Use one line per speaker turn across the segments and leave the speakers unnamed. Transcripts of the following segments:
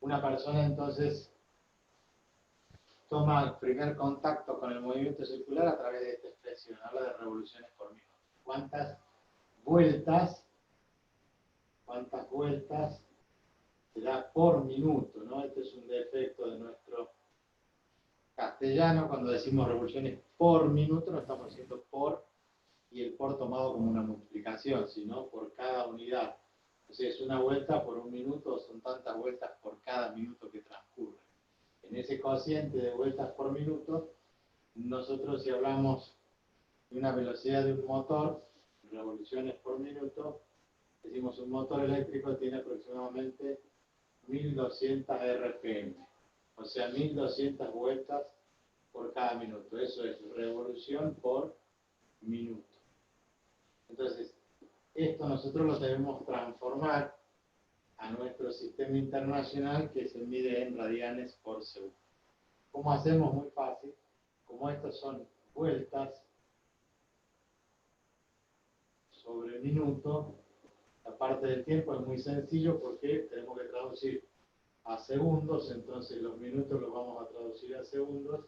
una persona entonces toma el primer contacto con el movimiento circular a través de esta expresión, habla de revoluciones por minuto. ¿Cuántas vueltas se da por minuto? ¿No? Este es un defecto de nuestro castellano. Cuando decimos revoluciones por minuto, no estamos diciendo por y el por tomado como una multiplicación, sino por cada unidad. O sea, es una vuelta por un minuto, son tantas vueltas por cada minuto que transcurre. En ese cociente de vueltas por minuto, nosotros si hablamos de una velocidad de un motor, revoluciones por minuto, decimos un motor eléctrico tiene aproximadamente 1200 RPM, o sea, 1200 vueltas por cada minuto. Eso es revolución por minuto. Entonces, esto nosotros lo debemos transformar a nuestro sistema internacional que se mide en radianes por segundo. ¿Cómo hacemos? Muy fácil. Como estas son vueltas sobre minuto, la parte del tiempo es muy sencillo porque tenemos que traducir a segundos, entonces los minutos los vamos a traducir a segundos.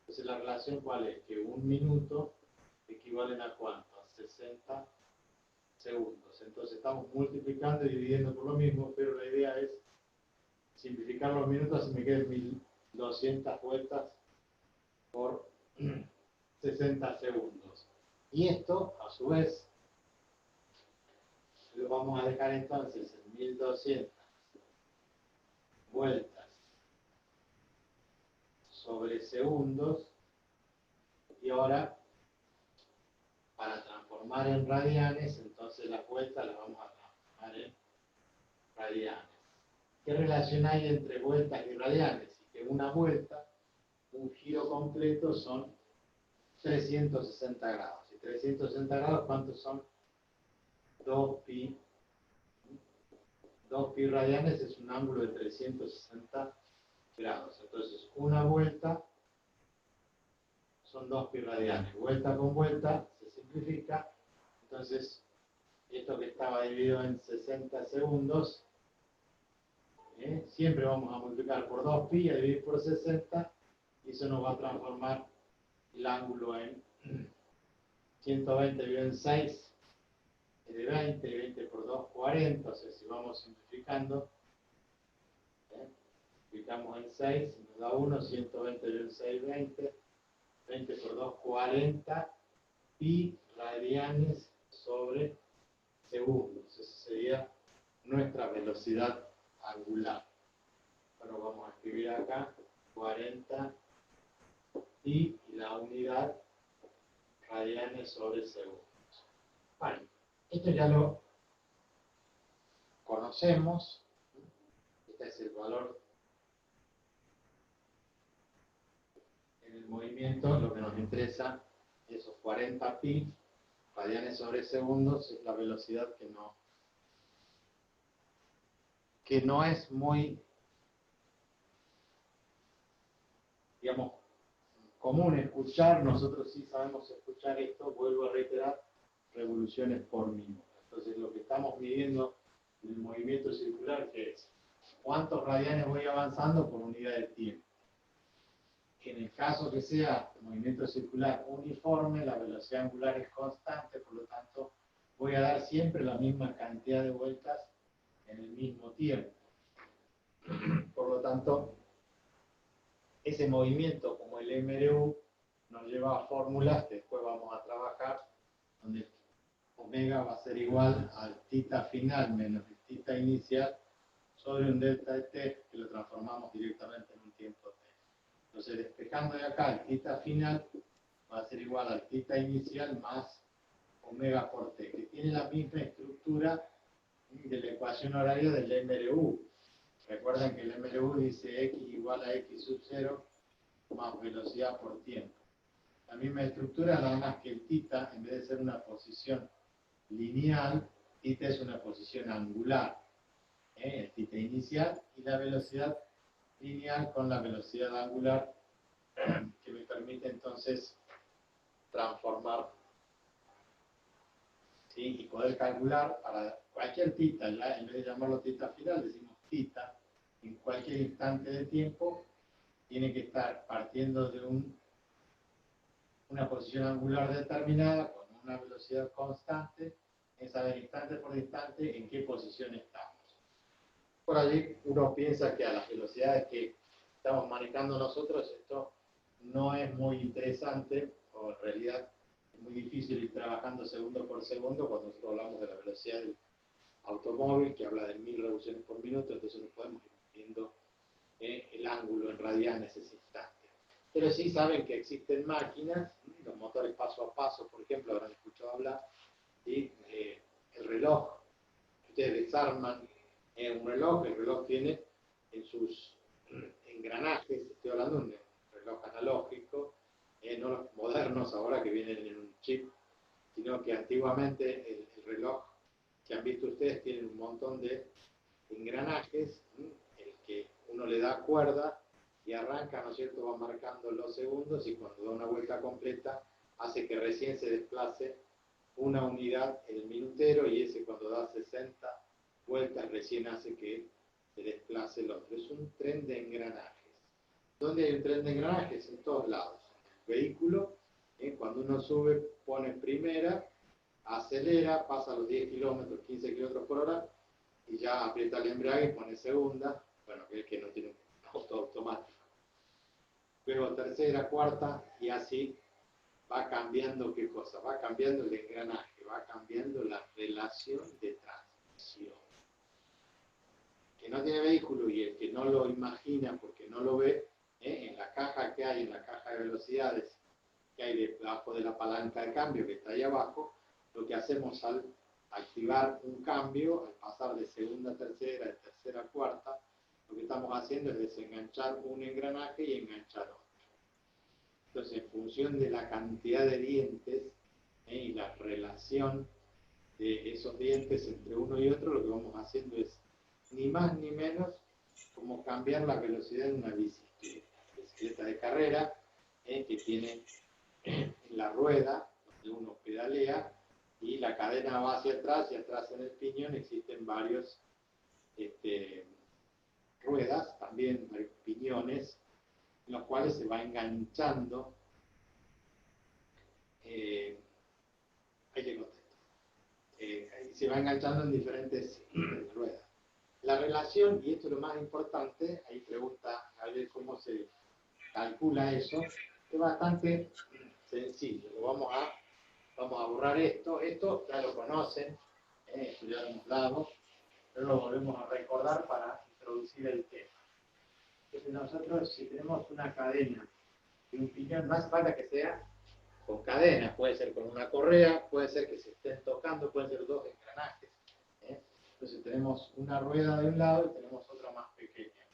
Entonces la relación ¿cuál es? Que un minuto equivalen a ¿cuánto? A 60 segundos. Entonces estamos multiplicando y dividiendo por lo mismo, pero la idea es simplificar los minutos y me queden 1200 vueltas por 60 segundos. Y esto, a su vez, lo vamos a dejar entonces en 1200 vueltas sobre segundos. Y ahora, para transformar en radianes, entonces las vueltas las vamos a transformar en radianes. ¿Qué relación hay entre vueltas y radianes? Y que una vuelta, un giro completo son 360 grados. Y 360 grados, ¿cuántos son? 2pi. 2pi radianes es un ángulo de 360 grados. Entonces, una vuelta son 2pi radianes. Vuelta con vuelta se simplifica. Entonces, esto que estaba dividido en 60 segundos, siempre vamos a multiplicar por 2pi y a dividir por 60, y eso nos va a transformar el ángulo en 120 dividido en 6 de 20, y 20 por 2, 40, o sea, si vamos simplificando, multiplicamos en 6, nos da 1, 120 dividido en 6, 20, 20 por 2, 40, pi radianes sobre segundos. Esa sería nuestra velocidad angular. Bueno, vamos a escribir acá 40 pi y la unidad radianes sobre segundos. Bueno, esto ya lo conocemos. Este es el valor en el movimiento. Lo que nos interesa, esos 40 pi radianes sobre segundos, es la velocidad que no es muy, digamos, común escuchar. Nosotros sí sabemos escuchar esto, vuelvo a reiterar, revoluciones por minuto. Entonces lo que estamos midiendo en el movimiento circular, que es cuántos radianes voy avanzando por unidad de tiempo. En el caso que sea movimiento circular uniforme, la velocidad angular es constante, por lo tanto voy a dar siempre la misma cantidad de vueltas en el mismo tiempo. Por lo tanto, ese movimiento como el MRU nos lleva a fórmulas que después vamos a trabajar, donde omega va a ser igual al θ final menos el θ inicial sobre un delta de t, que lo transformamos directamente en un tiempo t. Entonces, despejando de acá el θ final va a ser igual al θ inicial más omega por t, que tiene la misma estructura de la ecuación horaria del MRU. Recuerden que el MRU dice x igual a x sub 0 más velocidad por tiempo. La misma estructura, nada más que el θ, en vez de ser una posición lineal, θ es una posición angular. El θ inicial y la velocidad lineal con la velocidad angular, que me permite entonces transformar, ¿sí? Y poder calcular para cualquier θ, en vez de llamarlo θ final, decimos rectita, en cualquier instante de tiempo, tiene que estar partiendo de una posición angular determinada, con una velocidad constante, es saber instante por instante en qué posición estamos. Por allí uno piensa que a las velocidades que estamos manejando nosotros esto no es muy interesante, o en realidad es muy difícil ir trabajando segundo por segundo cuando nosotros hablamos de la velocidad del automóvil, que habla de 1000 revoluciones por minuto, entonces no podemos ir viendo el ángulo en radianes ese instante. Pero sí saben que existen máquinas, los motores paso a paso, por ejemplo, habrán escuchado hablar, y el reloj, ustedes desarman un reloj, el reloj tiene en sus engranajes, estoy hablando de un reloj analógico, no los modernos ahora que vienen en un chip, sino que antiguamente el reloj que han visto ustedes tiene un montón de engranajes, el que uno le da cuerda y arranca, ¿no es cierto?, va marcando los segundos y cuando da una vuelta completa hace que recién se desplace una unidad el minutero y ese cuando da 60 vueltas recién hace que se desplace el otro. Es un tren de engranajes. ¿Dónde hay un tren de engranajes? En todos lados. El vehículo, cuando uno sube, pone primera, acelera, pasa los 10 kilómetros, 15 kilómetros por hora y ya aprieta el embrague y pone segunda, bueno, que es que no tiene un auto automático. Luego tercera, cuarta y así va cambiando qué cosa, va cambiando el engranaje, va cambiando la relación de transmisión. Que no tiene vehículo y el que no lo imagina porque no lo ve, en la caja que hay, en la caja de velocidades que hay debajo de la palanca de cambio que está ahí abajo, lo que hacemos al activar un cambio, al pasar de segunda a tercera, de tercera a cuarta, lo que estamos haciendo es desenganchar un engranaje y enganchar otro. Entonces, en función de la cantidad de dientes y la relación de esos dientes entre uno y otro, lo que vamos haciendo es ni más ni menos como cambiar la velocidad de una bicicleta de carrera, que tiene la rueda donde uno pedalea y la cadena va hacia atrás y atrás en el piñón existen varios ruedas, también varios piñones, en los cuales se va enganchando, ahí le contesto, se va enganchando en diferentes ruedas. La relación, y esto es lo más importante, ahí pregunta a ver cómo se calcula eso, es bastante sencillo. Vamos a borrar esto ya lo conocen, esto ya lo hemos dado, pero lo volvemos a recordar para introducir el tema. Entonces nosotros si tenemos una cadena y un piñón, no hace falta que sea con cadena, puede ser con una correa, puede ser que se estén tocando, pueden ser dos engranajes. Entonces tenemos una rueda de un lado y tenemos otra más pequeña.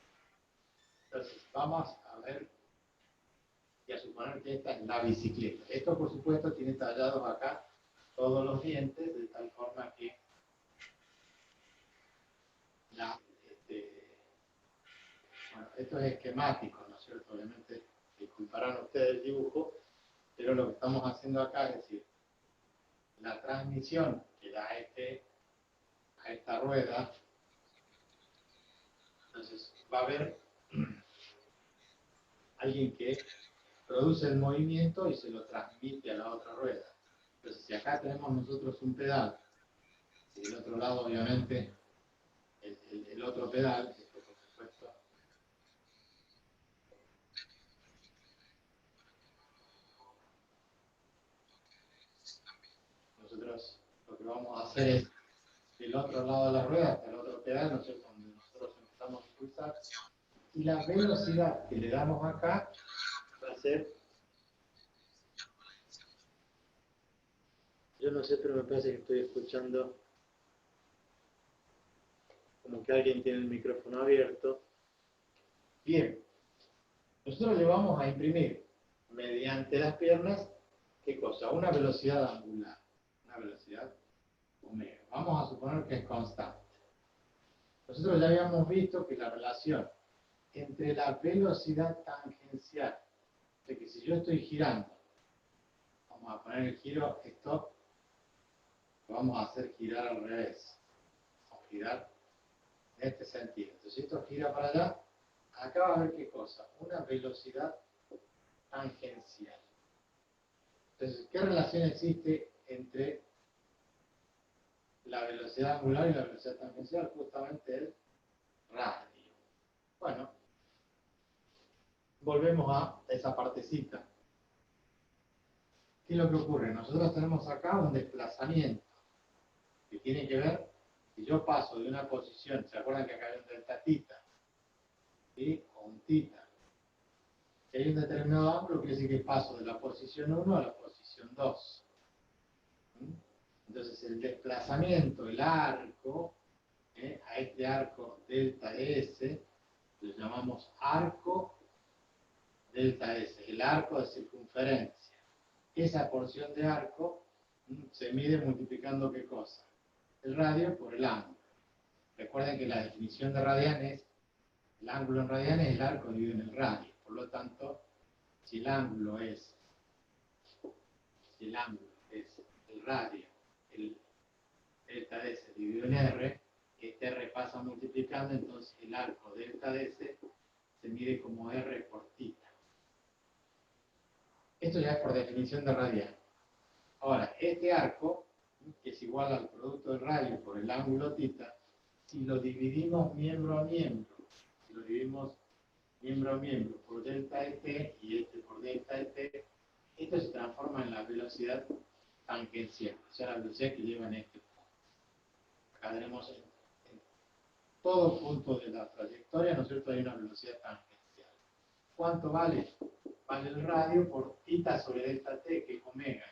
Entonces vamos a ver y a suponer que esta es la bicicleta. Esto por supuesto tiene tallados acá todos los dientes de tal forma que bueno, esto es esquemático, ¿no es cierto? Obviamente disculparán ustedes el dibujo, pero lo que estamos haciendo acá es decir, la transmisión que da a esta rueda, entonces va a haber alguien que produce el movimiento y se lo transmite a la otra rueda. Entonces si acá tenemos nosotros un pedal, y del otro lado obviamente el otro pedal, esto por supuesto, nosotros lo que vamos a hacer es del otro lado de la rueda hasta el otro pedal, ¿no es cierto?, donde nosotros empezamos a impulsar, y la velocidad que le damos acá va a ser, yo no sé, pero me parece que estoy escuchando como que alguien tiene el micrófono abierto. Bien, nosotros le vamos a imprimir mediante las piernas, ¿qué cosa? Una velocidad angular, una velocidad omega. Vamos a suponer que es constante. Nosotros ya habíamos visto que la relación entre la velocidad tangencial, de que si yo estoy girando, vamos a poner el giro, esto lo vamos a hacer girar al revés. Vamos a girar en este sentido. Entonces, si esto gira para allá, acá va a haber qué cosa, una velocidad tangencial. Entonces, ¿qué relación existe entre la velocidad angular y la velocidad tangencial? Justamente el radio. Bueno, volvemos a esa partecita. ¿Qué es lo que ocurre? Nosotros tenemos acá un desplazamiento que tiene que ver, si yo paso de una posición, ¿se acuerdan que acá hay un delta tita? ¿Sí? O un tita. Si hay un determinado ángulo, quiere decir que paso de la posición 1 a la posición 2. Entonces el desplazamiento, el arco, a este arco delta S, lo llamamos arco delta S, el arco de circunferencia. Esa porción de arco se mide multiplicando ¿qué cosa? El radio por el ángulo. Recuerden que la definición de radian es, el ángulo en radian es el arco dividido en el radio. Por lo tanto, si el ángulo es el radio, el delta S dividido en R, este R pasa multiplicando, entonces el arco delta de S se mide como R por tita. Esto ya es por definición de radian. Ahora, este arco, que es igual al producto del radio por el ángulo tita, si lo dividimos miembro a miembro, por delta ET y este por delta ET, esto se transforma en la velocidad tangencial, o sea, la velocidad que lleva en este punto. Acá tenemos en todo punto de la trayectoria, ¿no es cierto?, hay una velocidad tangencial. ¿Cuánto vale? Vale el radio por tita sobre delta t, que es omega.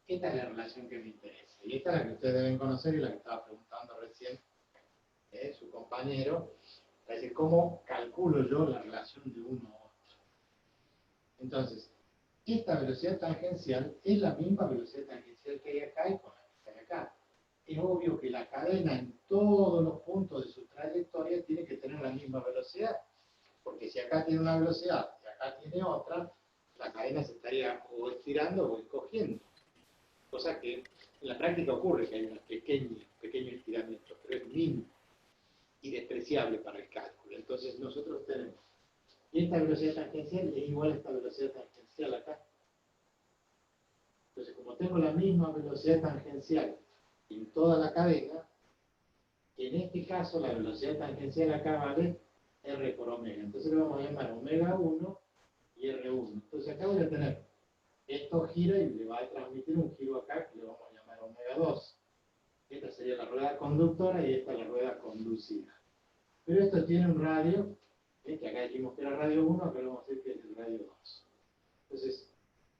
Esta es la relación que me interesa. Y esta es la que ustedes deben conocer y la que estaba preguntando recién su compañero. Es decir, ¿cómo calculo yo la relación de uno a otro? Entonces, esta velocidad tangencial es la misma velocidad tangencial que hay acá y con la que hay acá. Es obvio que la cadena en todos los puntos de su trayectoria tiene que tener la misma velocidad. Porque si acá tiene una velocidad y acá tiene otra, la cadena se estaría o estirando o encogiendo. Cosa que en la práctica ocurre, que hay un pequeño estiramiento, pero es mínimo y despreciable para el cálculo. Entonces nosotros tenemos, y esta velocidad tangencial es igual a esta velocidad tangencial acá. Entonces, como tengo la misma velocidad tangencial en toda la cadena, en este caso la velocidad tangencial acá vale R por omega. Entonces le vamos a llamar omega 1 y R1. Entonces acá voy a tener, esto gira y le va a transmitir un giro acá que le vamos a llamar omega 2. Esta sería la rueda conductora y esta la rueda conducida. Pero esto tiene un radio, que acá dijimos que era radio 1, acá le vamos a decir que es el radio 2. Entonces,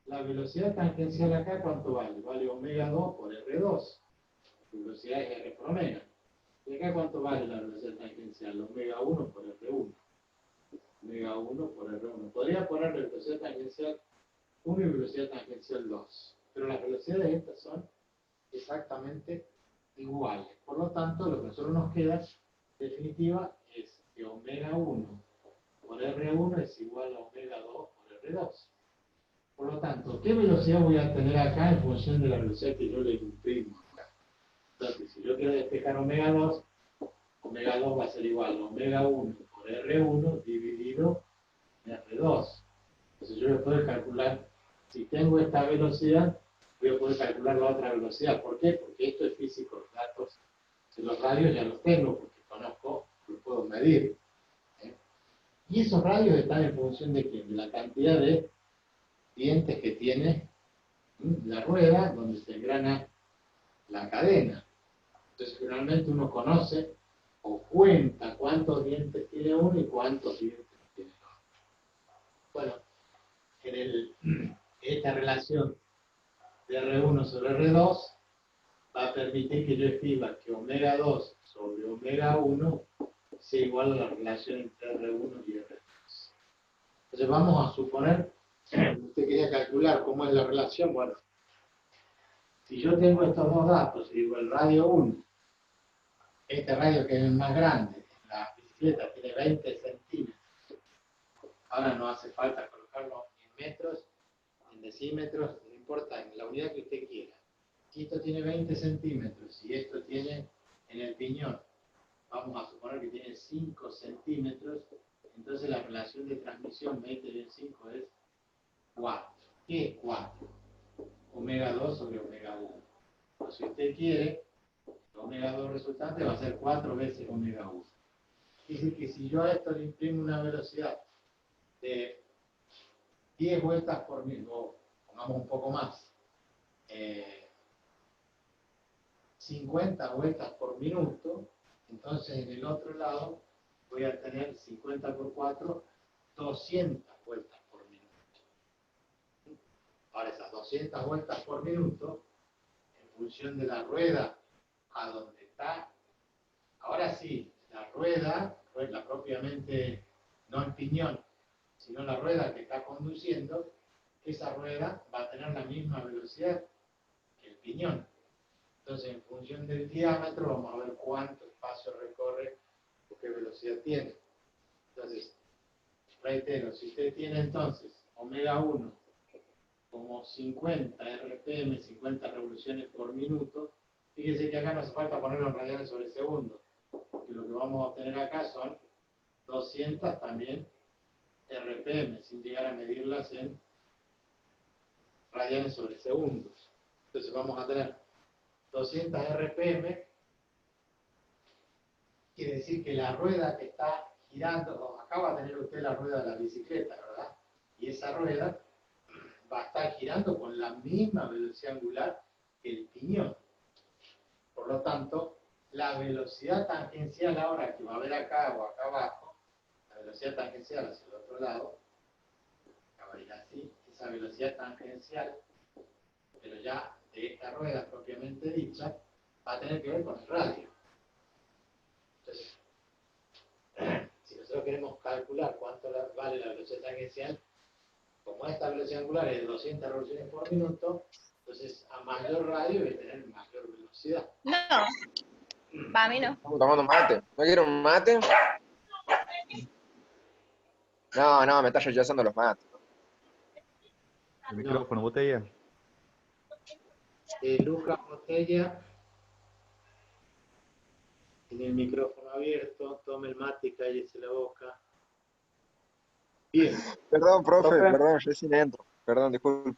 la velocidad tangencial acá, ¿cuánto vale? Vale omega 2 por R2. La velocidad es R por omega. ¿Y acá cuánto vale la velocidad tangencial? Omega 1 por R1. Omega 1 por R1. Podría poner la velocidad tangencial 1 y velocidad tangencial 2. Pero las velocidades estas son exactamente iguales. Por lo tanto, lo que a nosotros nos queda, en definitiva, es que omega 1 por R1 es igual a omega 2 por R2. Por lo tanto, ¿qué velocidad voy a tener acá en función de la velocidad que yo le imprimo acá? Entonces, si yo quiero despejar omega 2 va a ser igual a omega 1 por R1 dividido en R2. Entonces yo voy a poder calcular, si tengo esta velocidad, voy a poder calcular la otra velocidad. ¿Por qué? Porque esto es físico, los datos de los radios ya los tengo, porque conozco, los puedo medir. Y esos radios están en función de ¿qué? De la cantidad de dientes que tiene la rueda, donde se engrana la cadena. Entonces finalmente uno conoce o cuenta cuántos dientes tiene uno y cuántos dientes tiene el otro. Bueno, esta relación de R1 sobre R2 va a permitir que yo escriba que omega 2 sobre omega 1 sea igual a la relación entre R1 y R2. Entonces vamos a suponer, usted quería calcular cómo es la relación. Bueno, si yo tengo estos dos datos y digo el radio 1, este radio que es el más grande, la bicicleta tiene 20 centímetros, ahora no hace falta colocarlo en metros, en decímetros, no importa, en la unidad que usted quiera. Si esto tiene 20 centímetros y esto tiene en el piñón vamos a suponer que tiene 5 centímetros, entonces la relación de transmisión 20 bien 5 es 4. ¿Qué es 4? Omega 2 sobre omega 1. Pues si usted quiere, el omega 2 resultante va a ser 4 veces omega 1. Dice que si yo a esto le imprimo una velocidad de 10 vueltas por minuto, o pongamos un poco más, 50 vueltas por minuto, entonces en el otro lado voy a tener 50 por 4, 200 vueltas por minuto. Ahora esas 200 vueltas por minuto, en función de la rueda a donde está, ahora sí, la rueda propiamente, no el piñón, sino la rueda que está conduciendo, esa rueda va a tener la misma velocidad que el piñón. Entonces, en función del diámetro, vamos a ver cuánto espacio recorre o qué velocidad tiene. Entonces, reitero, si usted tiene entonces omega 1 como 50 RPM, 50 revoluciones por minuto, fíjese que acá no hace falta ponerlo en radianes sobre segundo, porque lo que vamos a obtener acá son 200 también RPM, sin llegar a medirlas en radianes sobre segundos. Entonces vamos a tener 200 RPM, quiere decir que la rueda que está girando, acá va a tener usted la rueda de la bicicleta, ¿verdad? Y esa rueda va a estar girando con la misma velocidad angular que el piñón. Por lo tanto, la velocidad tangencial ahora que va a haber acá o acá abajo, la velocidad tangencial hacia el otro lado, acá va a ir así, esa velocidad tangencial, pero ya de esta rueda propiamente dicha, va a tener que ver con el radio. Entonces, si nosotros queremos calcular cuánto vale la velocidad tangencial, como esta velocidad angular es de 200 revoluciones por minuto, entonces a mayor radio debe tener mayor velocidad.
No, para mí no.
Estamos tomando mate. ¿No quiero un mate? No, me está rechazando los mates.
El micrófono, botella.
Lucas Botella, tiene el micrófono abierto, tome el mate y cállese la boca. Bien.
Perdón, profe,
Profe.
perdón, recién entro. Perdón, disculpe.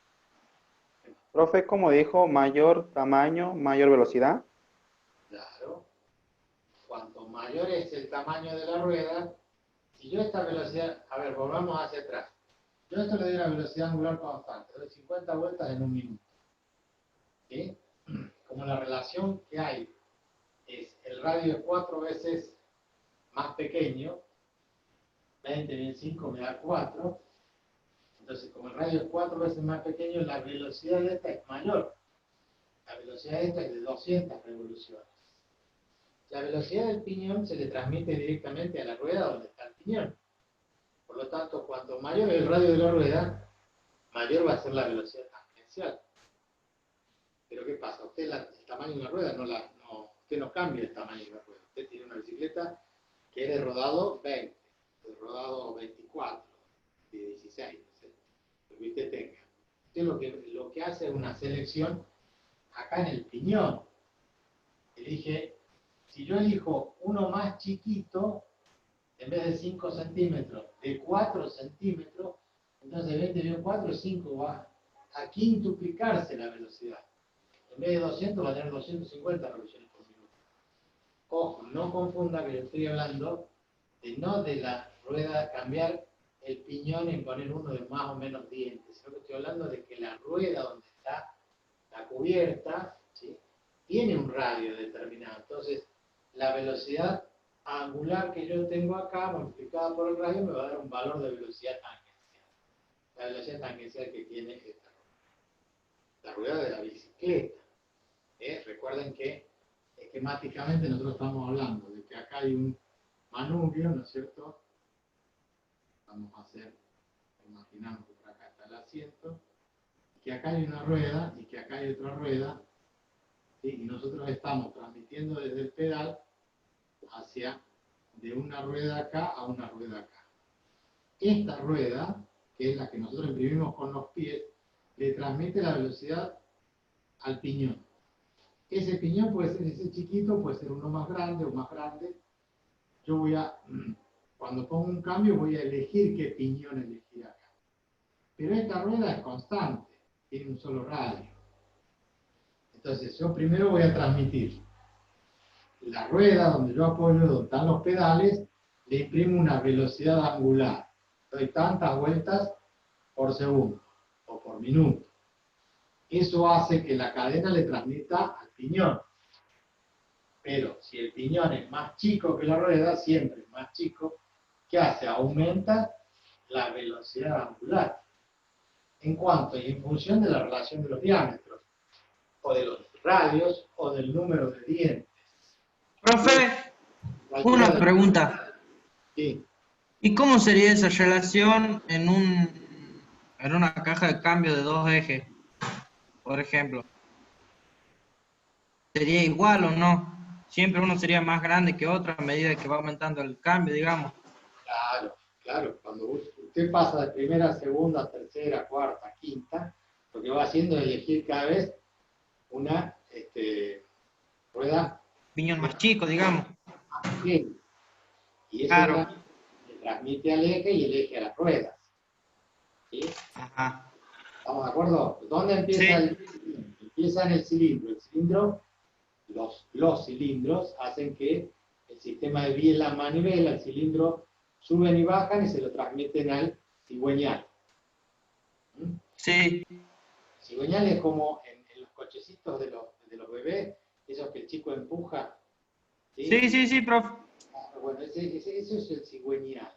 Profe, como dijo, mayor tamaño, mayor velocidad.
Claro. Cuanto mayor es el tamaño de la rueda, si yo esta velocidad, a ver, volvamos hacia atrás. Yo esto le doy una velocidad angular constante, le doy 50 vueltas en un minuto. ¿Sí? Como la relación que hay es el radio es 4 veces más pequeño, 20 bien 5 me da 4, entonces como el radio es 4 veces más pequeño, la velocidad de esta es mayor. La velocidad de esta es de 200 revoluciones. La velocidad del piñón se le transmite directamente a la rueda donde está el piñón. Por lo tanto, cuanto mayor es el radio de la rueda, mayor va a ser la velocidad tangencial. Pero ¿qué pasa? Usted el tamaño de una rueda usted no cambia el tamaño de la rueda. Usted tiene una bicicleta que es de rodado 20, de rodado 24, de 16, no sé, lo que usted tenga. Usted lo que hace es una selección acá en el piñón. Elige, si yo elijo uno más chiquito, en vez de 5 centímetros, de 4 centímetros, entonces 20 menos 4, 5 va a quintuplicarse la velocidad. En vez de 200 va a tener 250 revoluciones por minuto. Ojo, no confunda que yo estoy hablando no de la rueda, cambiar el piñón y poner uno de más o menos dientes, sino que estoy hablando de que la rueda donde está la cubierta, ¿sí?, tiene un radio determinado. Entonces, la velocidad angular que yo tengo acá, multiplicada por el radio, me va a dar un valor de velocidad tangencial. La velocidad tangencial que tiene esta rueda. La rueda de la bicicleta. Recuerden que esquemáticamente nosotros estamos hablando de que acá hay un manubrio, ¿no es cierto? Vamos a hacer, imaginamos que por acá está el asiento, que acá hay una rueda y que acá hay otra rueda, ¿sí? Y nosotros estamos transmitiendo desde el pedal hacia de una rueda acá a una rueda acá. Esta rueda, que es la que nosotros imprimimos con los pies, le transmite la velocidad al piñón. Ese piñón puede ser ese chiquito, puede ser uno más grande o más grande, yo voy a, cuando pongo un cambio, voy a elegir qué piñón elegir acá. Pero esta rueda es constante, tiene un solo radio. Entonces, yo primero voy a transmitir la rueda donde yo apoyo, donde están los pedales, le imprimo una velocidad angular. Doy tantas vueltas por segundo o por minuto. Eso hace que la cadena le transmita al piñón. Pero si el piñón es más chico que la rueda, siempre es más chico, ¿qué hace? Aumenta la velocidad angular. En cuanto y en función de la relación de los diámetros, o de los radios, o del número de dientes.
Profe, una pregunta.
Sí.
¿Y cómo sería esa relación en una caja de cambio de 2 ejes, por ejemplo? ¿Sería igual o no? Siempre uno sería más grande que otro a medida que va aumentando el cambio, digamos.
Claro, claro. Cuando usted pasa de primera a segunda, tercera, cuarta, quinta, lo que va haciendo es elegir cada vez una rueda
Piñón más chico, digamos.
más pequeña. Y eso
Claro.
le transmite al eje y el eje a las ruedas. ¿Sí?
Ajá.
¿Estamos de acuerdo? ¿Dónde empieza
Sí.
el cilindro? Empieza en el cilindro. El cilindro, los cilindros hacen que el sistema desvíe la manivela, el cilindro suben y bajan y se lo transmiten al cigüeñal. ¿Mm?
Sí.
El cigüeñal es como en los cochecitos de los bebés, esos que el chico empuja.
Sí, profe.
Bueno, ese es el cigüeñal.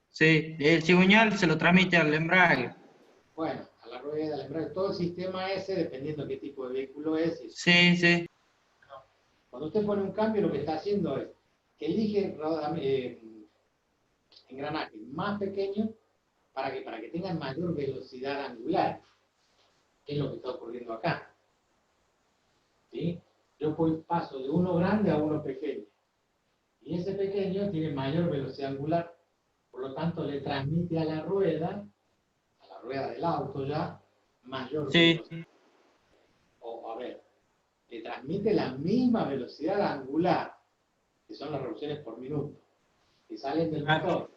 Sí, el cigüeñal se lo transmite al embrague.
Bueno, a la rueda, al embrague, todo el sistema ese, dependiendo de qué tipo de vehículo es.
Sí.
Cuando usted pone un cambio, lo que está haciendo es que elige engranajes más pequeños para que tengan mayor velocidad angular, que es lo que está ocurriendo acá. ¿Sí? Yo paso de uno grande a uno pequeño. Y ese pequeño tiene mayor velocidad angular, por lo tanto le transmite a la rueda del auto ya, mayor velocidad. O, a ver, le transmite la misma velocidad angular, que son las revoluciones por minuto, que salen del motor.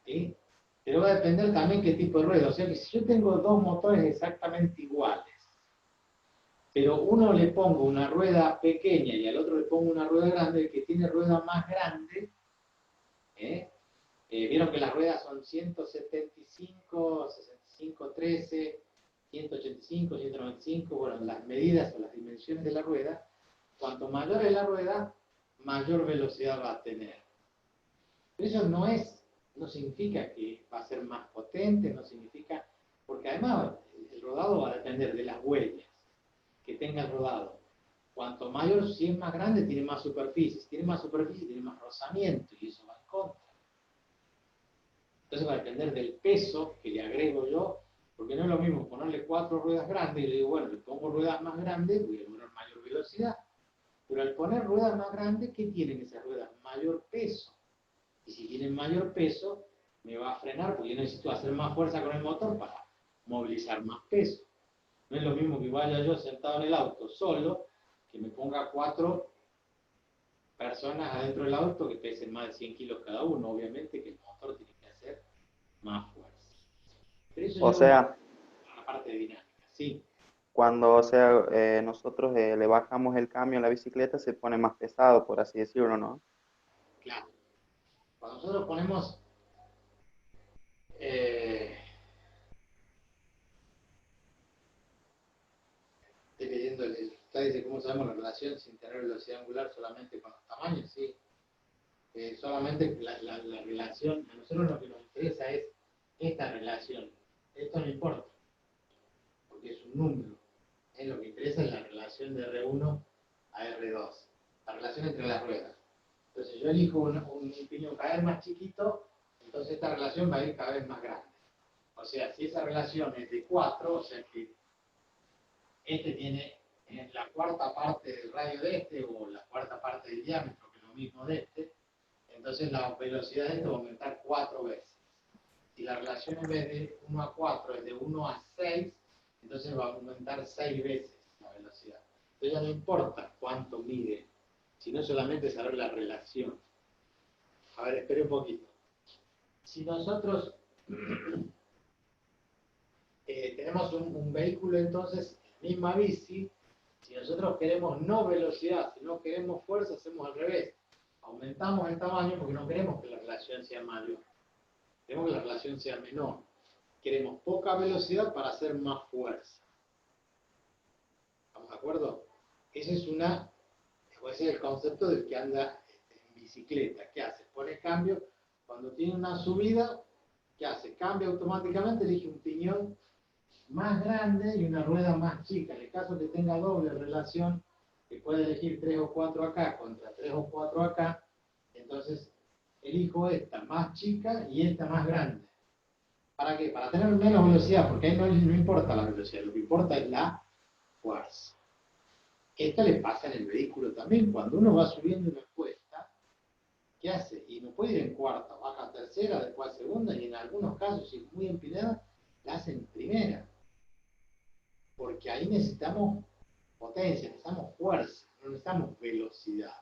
¿Sí? Pero va a depender también qué tipo de rueda. O sea que si yo tengo dos motores exactamente iguales, pero uno le pongo una rueda pequeña y al otro le pongo una rueda grande, el que tiene rueda más grande, vieron que las ruedas son 175, 65, 13, 185, 195, bueno, las medidas o las dimensiones de la rueda, cuanto mayor es la rueda, mayor velocidad va a tener. Pero eso no significa que va a ser más potente, no significa, porque además el rodado va a depender de las huellas que tenga el rodado. Cuanto mayor, si es más grande, tiene más superficie. Si tiene más superficie, tiene más rozamiento y eso va en contra. Entonces va a depender del peso que le agrego yo, porque no es lo mismo ponerle 4 ruedas grandes y le digo, bueno, le pongo ruedas más grandes, voy a lograr mayor velocidad. Pero al poner ruedas más grandes, ¿qué tienen esas ruedas? Mayor peso. Y si tienen mayor peso, me va a frenar porque yo necesito hacer más fuerza con el motor para movilizar más peso. No es lo mismo que vaya yo sentado en el auto solo, que me ponga 4 personas adentro del auto que pesen más de 100 kilos cada uno. Obviamente que el motor tiene que hacer más fuerza. Pero eso
O sea,
a la parte dinámica, sí.
cuando nosotros le bajamos el cambio a la bicicleta, se pone más pesado, por así decirlo, ¿no?
Claro. Cuando nosotros ponemos estoy leyendo el dice cómo sabemos la relación sin tener velocidad angular solamente con los tamaños, sí. Solamente la relación, a nosotros lo que nos interesa es esta relación. Esto no importa, porque es un número. Lo que interesa es la relación de R1 a R2, la relación entre las ruedas. Entonces yo elijo un piñón cada vez más chiquito, entonces esta relación va a ir cada vez más grande. O sea, si esa relación es de 4, o sea que este tiene la cuarta parte del radio de este, o la cuarta parte del diámetro, que es lo mismo de este, entonces la velocidad de este va a aumentar 4 veces. Si la relación en vez de 1 a 4 es de 1 a 6, entonces va a aumentar 6 veces la velocidad. Entonces ya no importa cuánto mide, sino solamente saber la relación. ver, espere un poquito. Si nosotros tenemos un vehículo, entonces, la misma bici, si nosotros queremos no velocidad, si no queremos fuerza, hacemos al revés. Aumentamos el tamaño porque no queremos que la relación sea mayor. Queremos que la relación sea menor. Queremos poca velocidad para hacer más fuerza. ¿Estamos de acuerdo? Ese es el concepto del que anda en bicicleta. ¿Qué hace? Pone cambio. Cuando tiene una subida, ¿qué hace? Cambia automáticamente, elige un piñón más grande y una rueda más chica. En el caso que tenga doble relación, que puede elegir 3 o 4 acá contra 3 o 4 acá, entonces elijo esta más chica y esta más grande. ¿Para qué? Para tener menos velocidad, porque ahí no importa la velocidad, lo que importa es la fuerza. Esto le pasa en el vehículo también. Cuando uno va subiendo una cuesta, ¿qué hace? Y no puede ir en cuarta, baja a tercera, después a segunda, y en algunos casos, si es muy empinada, la hace en primera. Porque ahí necesitamos potencia, necesitamos fuerza, no necesitamos velocidad.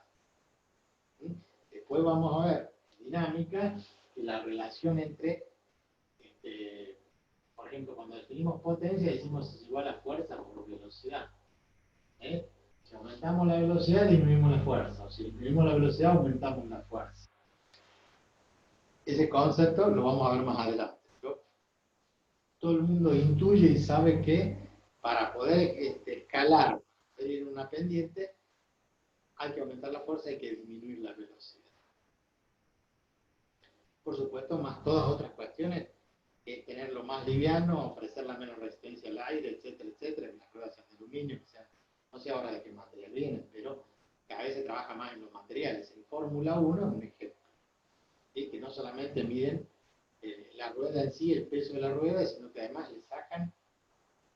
¿Sí? Después vamos a ver dinámica, que la relación entre, por ejemplo, cuando definimos potencia, decimos es igual a fuerza por velocidad. Si aumentamos la velocidad, disminuimos la fuerza. O si disminuimos la velocidad, aumentamos la fuerza. Ese concepto lo vamos a ver más adelante. ¿No? Todo el mundo intuye y sabe que para poder escalar, poder ir en una pendiente, hay que aumentar la fuerza y hay que disminuir la velocidad. Por supuesto, más todas otras cuestiones, tenerlo más liviano, ofrecer la menos resistencia al aire, etcétera, etcétera, las ruedas de aluminio, no sé ahora de qué material vienen, pero cada vez se trabaja más en los materiales. En Fórmula 1 es un ejemplo, ¿sí? Que no solamente miden la rueda en sí, el peso de la rueda, sino que además le sacan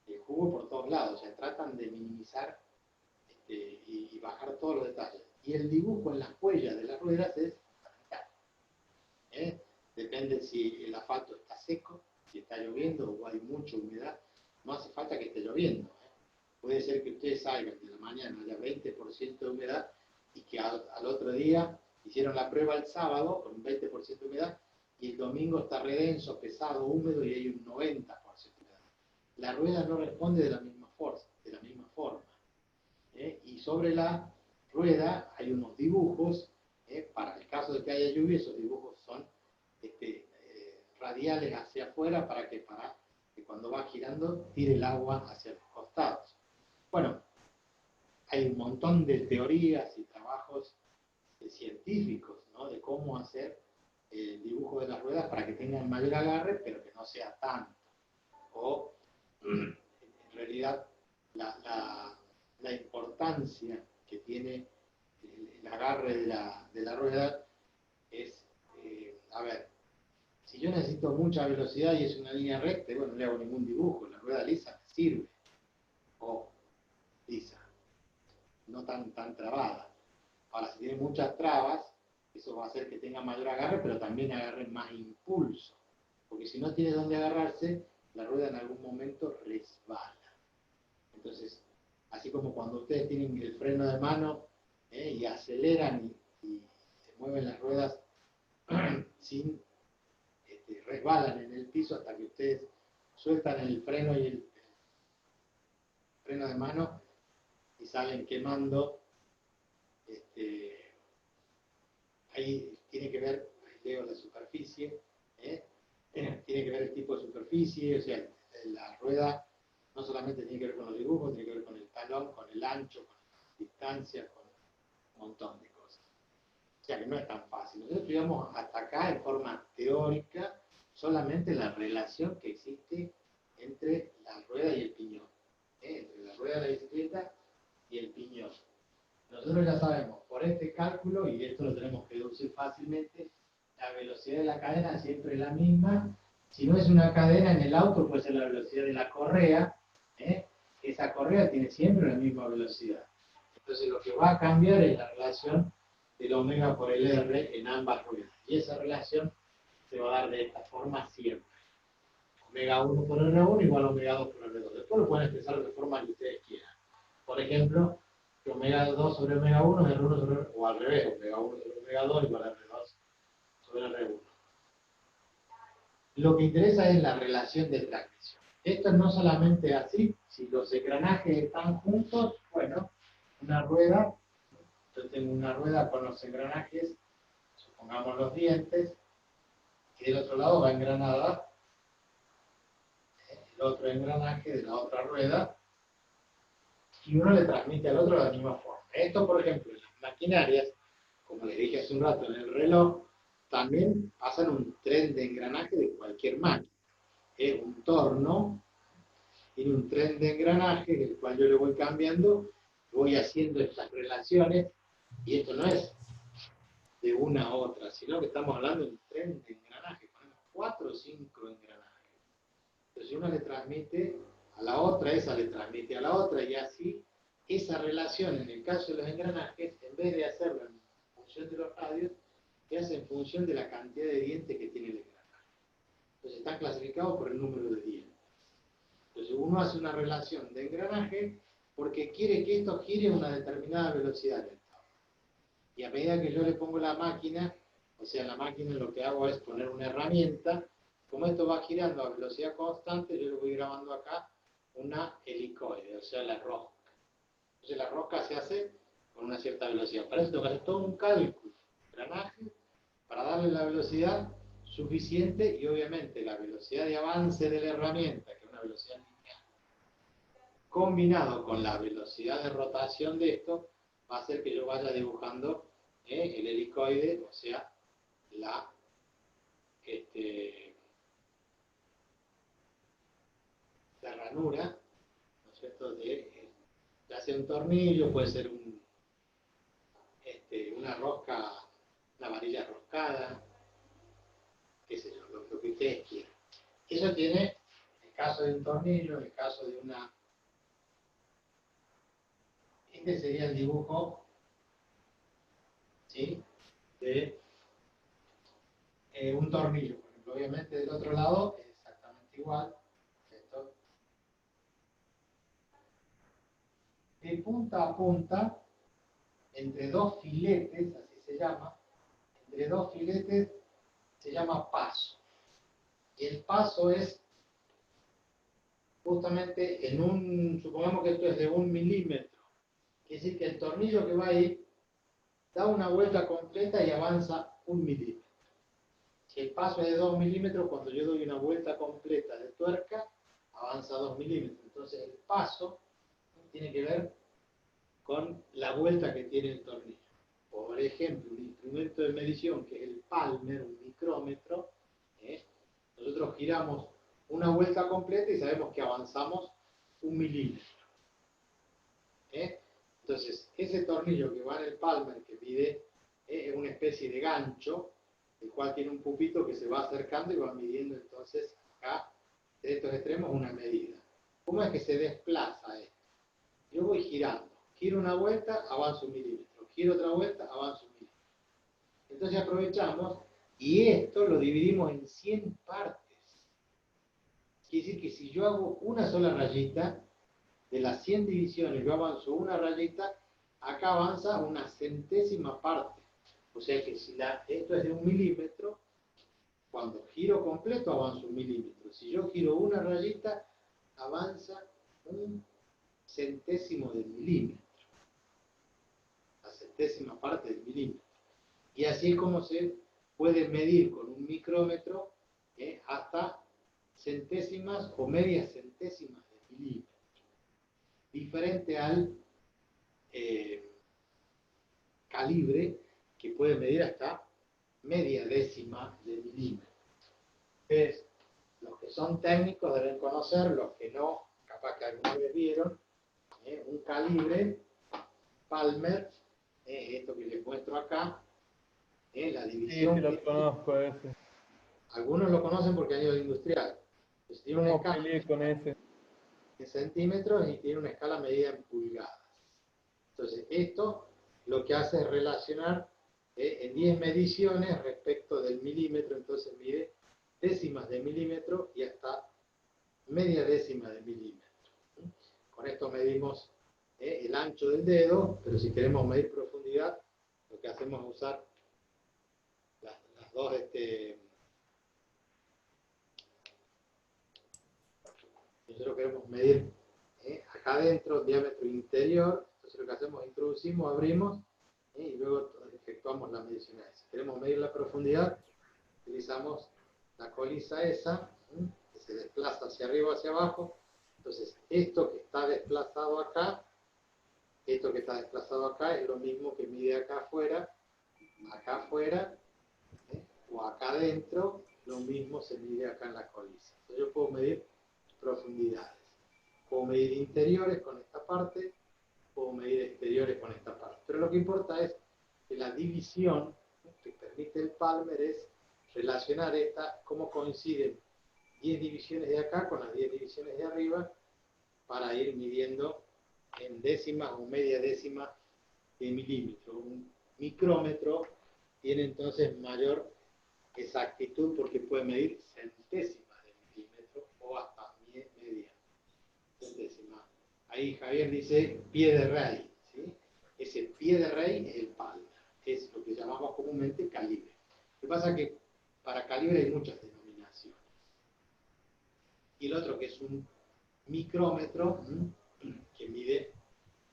el jugo por todos lados, o sea, tratan de minimizar y bajar todos los detalles. Y el dibujo en las huellas de las ruedas es fundamental. Depende si el asfalto está seco, si está lloviendo o hay mucha humedad, no hace falta que esté lloviendo. Puede ser que ustedes salgan de la mañana, haya 20% de humedad y que al otro día hicieron la prueba el sábado con un 20% de humedad y el domingo está redenso, pesado, húmedo y hay un 90% de humedad. La rueda no responde de la misma forma. Y sobre la rueda hay unos dibujos, para el caso de que haya lluvia, esos dibujos son radiales hacia afuera para que cuando va girando tire el agua hacia los costados. Bueno, hay un montón de teorías y trabajos científicos, ¿no? De cómo hacer el dibujo de las ruedas para que tengan mayor agarre, pero que no sea tanto. O, en realidad, la importancia que tiene el agarre de la rueda es, a ver, si yo necesito mucha velocidad y es una línea recta, bueno, no le hago ningún dibujo, la rueda lisa me sirve. O lisa, no tan trabada. Ahora, si tiene muchas trabas, eso va a hacer que tenga mayor agarre, pero también agarre más impulso. Porque si no tiene dónde agarrarse, la rueda en algún momento resbala. Entonces, así como cuando ustedes tienen el freno de mano y aceleran y se mueven las ruedas sin resbalan en el piso hasta que ustedes sueltan el freno y el freno de mano y salen quemando. Ahí tiene que ver, ahí leo la superficie, tiene que ver el tipo de superficie, o sea, la rueda no solamente tiene que ver con los dibujos, tiene que ver con el talón, con el ancho, con la distancia, con un montón de cosas. O sea que no es tan fácil. Nosotros estudiamos hasta acá en forma teórica solamente la relación que existe entre la rueda y el piñón, entre la rueda de la bicicleta y el piñón. Nosotros ya sabemos, por este cálculo, y esto lo tenemos que deducir fácilmente, la velocidad de la cadena siempre es la misma. Si no es una cadena en el auto, puede ser la velocidad de la correa. Esa correa tiene siempre la misma velocidad. Entonces lo que va a cambiar es la relación del omega por el R en ambas ruedas. Y esa relación se va a dar de esta forma siempre. Omega 1 por R1 igual a omega 2 por R2. Después lo pueden expresar de forma que ustedes quieran. Por ejemplo, que omega 2 sobre omega 1 es R1 sobre, o al revés, omega 1 sobre omega 2 igual a R2 lo que interesa es la relación de transmisión. Esto es no solamente así, si los engranajes están juntos, bueno, una rueda, yo tengo una rueda con los engranajes, supongamos los dientes, y del otro lado va engranada el otro engranaje de la otra rueda, y uno le transmite al otro de la misma forma. Esto, por ejemplo, en las maquinarias, como les dije hace un rato en el reloj, también pasan un tren de engranaje de cualquier máquina. Es un torno, tiene un tren de engranaje, el cual yo le voy cambiando, voy haciendo estas relaciones, y esto no es de una a otra, sino que estamos hablando de un tren de engranaje, ponemos 4 o 5 engranajes. Entonces uno le transmite a la otra, esa le transmite a la otra, y así esa relación, en el caso de los engranajes, en vez de hacerlo en función de los radios, se hace en función de la cantidad de dientes que tiene el engranaje. Entonces están clasificados por el número de dientes. Entonces uno hace una relación de engranaje porque quiere que esto gire a una determinada velocidad. Y a medida que yo le pongo la máquina, o sea, la máquina lo que hago es poner una herramienta, como esto va girando a velocidad constante, yo le voy grabando acá una helicoide, o sea, la rosca. Entonces la rosca se hace con una cierta velocidad. Para eso tengo que hacer todo un cálculo, engranaje, para darle la velocidad suficiente y obviamente la velocidad de avance de la herramienta, que es una velocidad lineal, combinado con la velocidad de rotación de esto, va a hacer que yo vaya dibujando el helicoide, o sea, la ranura, ¿no es cierto?, ya sea un tornillo, puede ser una rosca, una varilla roscada, qué sé yo, lo que ustedes quieran. Eso tiene el caso de un tornillo, el caso de una... Este sería el dibujo, ¿sí?, de un tornillo, por ejemplo. Obviamente del otro lado es exactamente igual. Esto. De punta a punta, entre dos filetes, así se llama, entre dos filetes se llama paso. Y el paso es justamente en supongamos que esto es de 1 milímetro. Quiere decir que el tornillo que va ahí da una vuelta completa y avanza 1 milímetro. Si el paso es de 2 milímetros, cuando yo doy una vuelta completa de tuerca, avanza 2 milímetros. Entonces el paso tiene que ver con la vuelta que tiene el tornillo. Por ejemplo, un instrumento de medición que es el Palmer, un micrómetro, nosotros giramos una vuelta completa y sabemos que avanzamos 1 milímetro. Entonces, ese tornillo que va en el Palmer, que mide, es una especie de gancho, el cual tiene un pupito que se va acercando y va midiendo entonces acá, de estos extremos, una medida. ¿Cómo es que se desplaza esto? Yo voy girando, giro una vuelta, avanzo 1 milímetro, giro otra vuelta, avanzo 1 milímetro. Entonces aprovechamos y esto lo dividimos en 100 partes. Quiere decir que si yo hago una sola rayita, de las 100 divisiones yo avanzo una rayita, acá avanza una centésima parte. O sea que si esto es de 1 milímetro, cuando giro completo avanzo 1 milímetro. Si yo giro una rayita, avanza un centésimo del milímetro. La centésima parte del milímetro. Y así es como se puede medir con un micrómetro hasta centésimas o medias centésimas de milímetro. Diferente al calibre, que puede medir hasta media décima de milímetro. Entonces, los que son técnicos deben conocer, los que no, capaz que alguna vez vieron, un calibre Palmer, esto que les muestro acá, la división.
Sí, lo conozco ese.
Algunos lo conocen porque han ido al industrial. Pues tiene una escala
con ese.
en centímetros y tiene una escala medida en pulgadas. Entonces, esto lo que hace es relacionar en 10 mediciones respecto del milímetro, entonces mide décimas de milímetro y hasta media décima de milímetro. Con esto medimos el ancho del dedo, pero si queremos medir profundidad, lo que hacemos es usar las dos queremos medir acá adentro, diámetro interior. Entonces lo que hacemos, introducimos, abrimos y luego efectuamos la medición. Si queremos medir la profundidad, utilizamos la colisa esa, que se desplaza hacia arriba o hacia abajo. Entonces, esto que está desplazado acá es lo mismo que mide acá afuera, o acá adentro, lo mismo se mide acá en la colisa. Entonces yo puedo medir profundidades. Puedo medir interiores con esta parte, puedo medir exteriores con esta parte. Pero lo que importa es que la división que permite el Palmer es relacionar cómo coinciden 10 divisiones de acá con las 10 divisiones de arriba para ir midiendo en décimas o media décima de milímetro. Un micrómetro tiene entonces mayor exactitud porque puede medir centésimas de milímetro o hasta media centésima. Ahí Javier dice pie de rey, ¿sí? Ese pie de rey es el Palmer, es lo que llamamos comúnmente calibre. Lo que pasa es que para calibre hay muchas denominaciones. Y el otro que es un micrómetro, que mide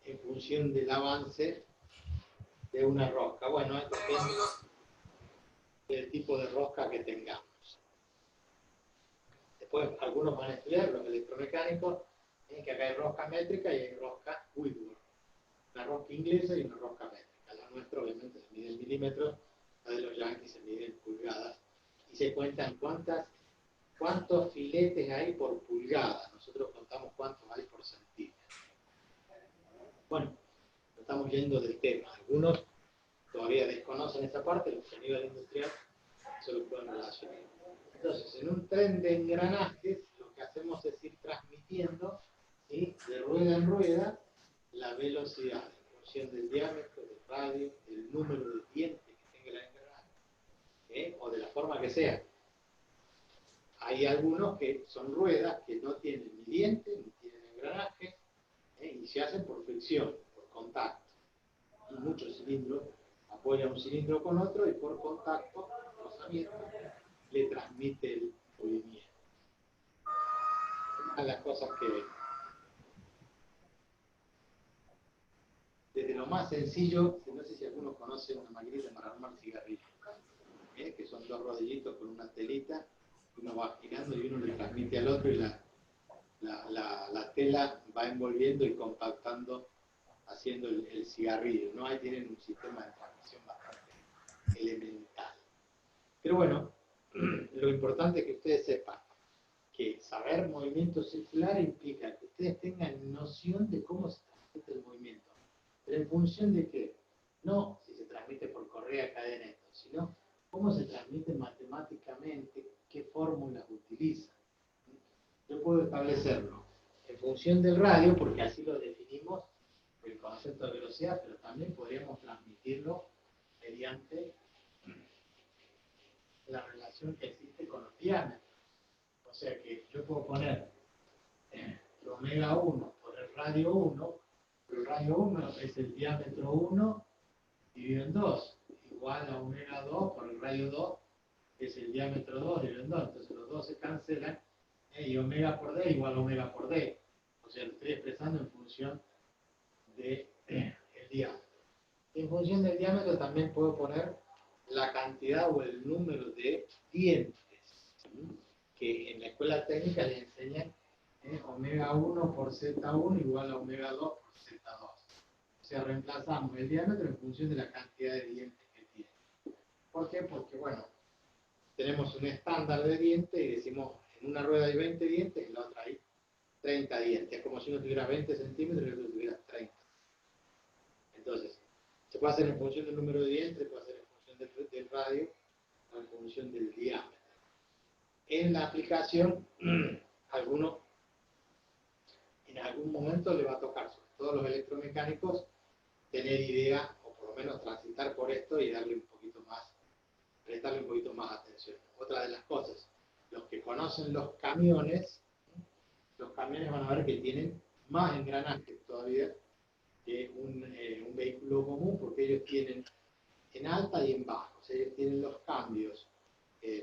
en función del avance de una rosca. Bueno, depende del tipo de rosca que tengamos. Después algunos van a estudiar, los electromecánicos, que acá hay rosca métrica y hay rosca Whitworth. Una rosca inglesa y una rosca métrica. La nuestra obviamente se mide en milímetros, la de los yankees se mide en pulgadas. Y se cuentan cuántos filetes hay por pulgada. Nosotros contamos cuántos hay por centímetro. Bueno, estamos yendo del tema. Algunos todavía desconocen esta parte, los que a nivel industrial se lo pueden relacionar. Entonces, en un tren de engranajes, lo que hacemos es ir transmitiendo, ¿sí?, de rueda en rueda la velocidad en función del diámetro, del radio, del número de dientes que tenga el engranaje, o de la forma que sea. Hay algunos que son ruedas que no tienen ni dientes, ni tienen engranaje, y se hacen por fricción, por contacto. Y muchos cilindros apoyan un cilindro con otro y por contacto, rozamiento, le transmite el movimiento. Una de las cosas que, desde lo más sencillo, no sé si algunos conocen una maquinita para armar cigarrillos, que son dos rodillitos con una telita, uno va girando y uno le transmite al otro y la tela va envolviendo y compactando, haciendo el cigarrillo, ¿no? Ahí tienen un sistema de transmisión bastante elemental. Pero bueno, lo importante es que ustedes sepan que saber movimiento circular implica que ustedes tengan noción de cómo se transmite el movimiento. Pero en función de qué, no si se transmite por correa cadeneto, sino cómo se transmite matemáticamente, qué fórmulas utiliza. Yo puedo establecerlo en función del radio, porque así lo definimos, el concepto de velocidad, pero también podríamos transmitirlo mediante la relación que existe con los diámetros. O sea que yo puedo poner el omega 1 por el radio 1, pero el radio 1 es el diámetro 1 dividido en 2, igual a omega 2 por el radio 2, que es el diámetro 2 dividido en 2. Entonces los dos se cancelan, y omega por d igual a omega por d. O sea, lo estoy expresando en función del diámetro. En función del diámetro también puedo poner la cantidad o el número de dientes, que en la escuela técnica le enseñan omega 1 por z1 igual a omega 2 por z2. O sea, reemplazamos el diámetro en función de la cantidad de dientes que tiene. ¿Por qué? Porque, bueno, tenemos un estándar de dientes y decimos, en una rueda hay 20 dientes y en la otra hay 30 dientes. Es como si uno tuviera 20 centímetros y el otro tuviera 30. Entonces, se puede hacer en función del número de dientes, se puede hacer en función del radio o en función del diámetro. En la aplicación, alguno en algún momento le va a tocar, sobre todo los electromecánicos, tener idea o por lo menos transitar por esto y darle un poquito más, prestarle un poquito más atención. Otra de las cosas, los que conocen los camiones van a ver que tienen más engranajes todavía que un vehículo común, porque ellos tienen en alta y en baja. O sea, ellos tienen los cambios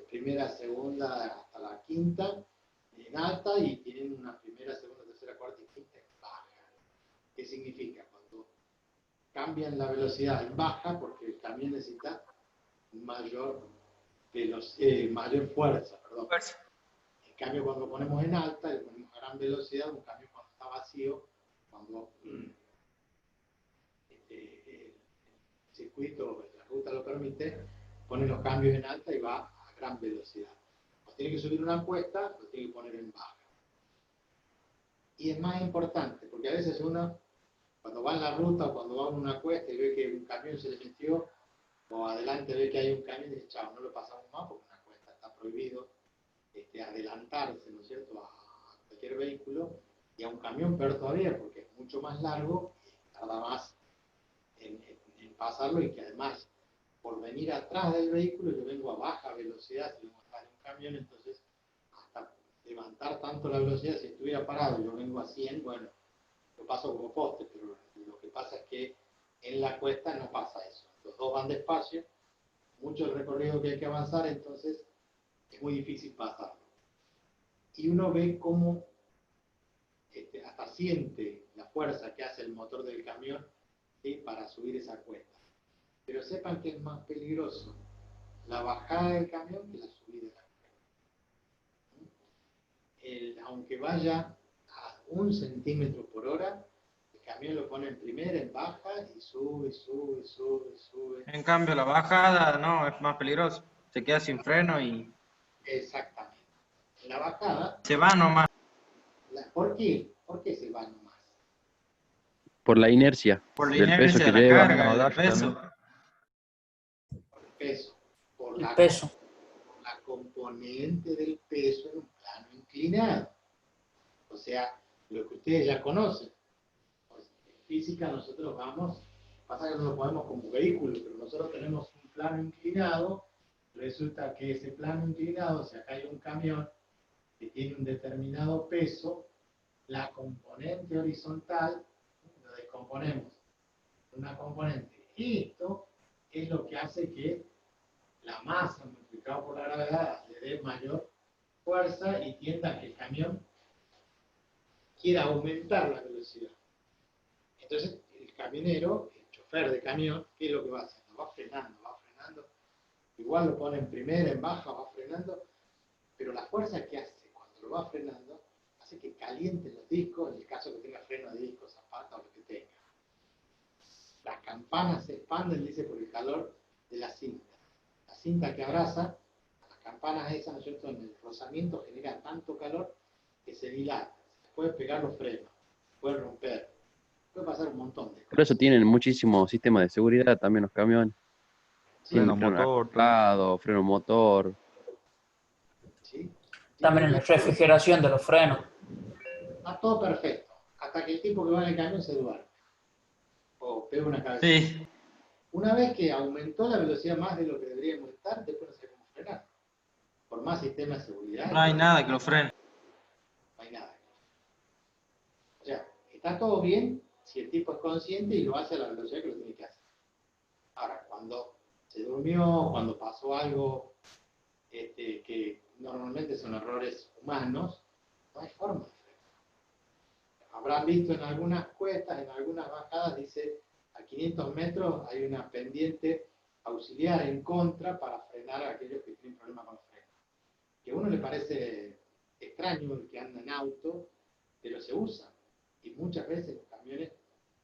primera, segunda, hasta la quinta en alta, y tienen una primera, segunda, mejor distinta es baja. ¿Qué significa? Cuando cambian la velocidad en baja, porque el camión necesita mayor fuerza, perdón. En cambio, cuando ponemos en alta, le ponemos a gran velocidad, un camión cuando está vacío, cuando el circuito, la ruta lo permite, pone los cambios en alta y va a gran velocidad. Cuando tiene que subir una cuesta, lo tiene que poner en baja. Y es más importante, porque a veces uno, cuando va en la ruta o cuando va en una cuesta y ve que un camión se le metió, o adelante ve que hay un camión y dice, chao, no lo pasamos más porque una cuesta está prohibido adelantarse, ¿no es cierto?, a cualquier vehículo, y a un camión peor todavía, porque es mucho más largo y tarda más en pasarlo, y que además, por venir atrás del vehículo, yo vengo a baja velocidad, si vengo atrás de un camión, entonces, hasta levantar tanto la velocidad, si estuviera parado, yo vengo a 100, bueno, lo paso como poste, pero lo que pasa es que en la cuesta no pasa eso. Los dos van despacio, mucho el recorrido que hay que avanzar, entonces es muy difícil pasarlo. Y uno ve cómo hasta siente la fuerza que hace el motor del camión, ¿sí?, para subir esa cuesta. Pero sepan que es más peligroso la bajada del camión que la subida del camión. Aunque vaya a 1 centímetro por hora, el camión lo pone en primera, en baja, y sube, sube, sube, sube.
En cambio, la bajada no, es más peligroso. Se queda sin freno y
Exactamente. En la bajada,
se va nomás.
¿por qué? ¿Por qué se va nomás?
Por la inercia
Por la
del peso
inercia
que
de la
lleva.
carga, del
Dash
peso.
también.
Por el peso. Por
El
la,
peso.
por la componente del peso en un plano inclinado. O sea, lo que ustedes ya conocen. Pues, en física nosotros vamos, pasa que no lo podemos como vehículo, pero nosotros tenemos un plano inclinado. Resulta que ese plano inclinado, si acá hay un camión que tiene un determinado peso, la componente horizontal lo descomponemos en una componente. Esto es lo que hace que la masa multiplicada por la gravedad le dé mayor fuerza y tienda a que el camión quiera aumentar la velocidad. Entonces, el camionero, el chofer de camión, ¿qué es lo que va haciendo? Va frenando. Igual lo pone en primera, en baja, va frenando, pero la fuerza que hace cuando lo va frenando hace que calienten los discos, en el caso que tenga freno de discos, zapata o lo que tenga. Las campanas se expanden, dice, por el calor de la cinta. La cinta que abraza a las campanas esas, ¿no es cierto?, en el rozamiento genera tanto calor que se dilata. Se puede pegar los frenos, se puede romper, puede pasar un montón de cosas.
Por eso tienen muchísimos sistemas de seguridad también los camiones.
Freno
Freno
motor.
acoplado, freno motor.
¿Sí?
También la refrigeración de los frenos.
Está todo perfecto, hasta que el tipo que va en el camión se duerme o pega una cabeza.
Sí.
Una vez que aumentó la velocidad más de lo que debería aumentar, después no sé cómo frenar. Por más sistema de seguridad.
No hay nada que lo frene.
No hay nada. O sea, está todo bien si el tipo es consciente y lo hace a la velocidad que lo tiene que hacer. Ahora, cuando se durmió, cuando pasó algo que normalmente son errores humanos, no hay forma de frenar. Habrán visto en algunas cuestas, en algunas bajadas, dice, a 500 metros hay una pendiente auxiliar en contra para frenar a aquellos que tienen problemas con los frenos. Que a uno le parece extraño el que anda en auto, pero se usa. Y muchas veces los camiones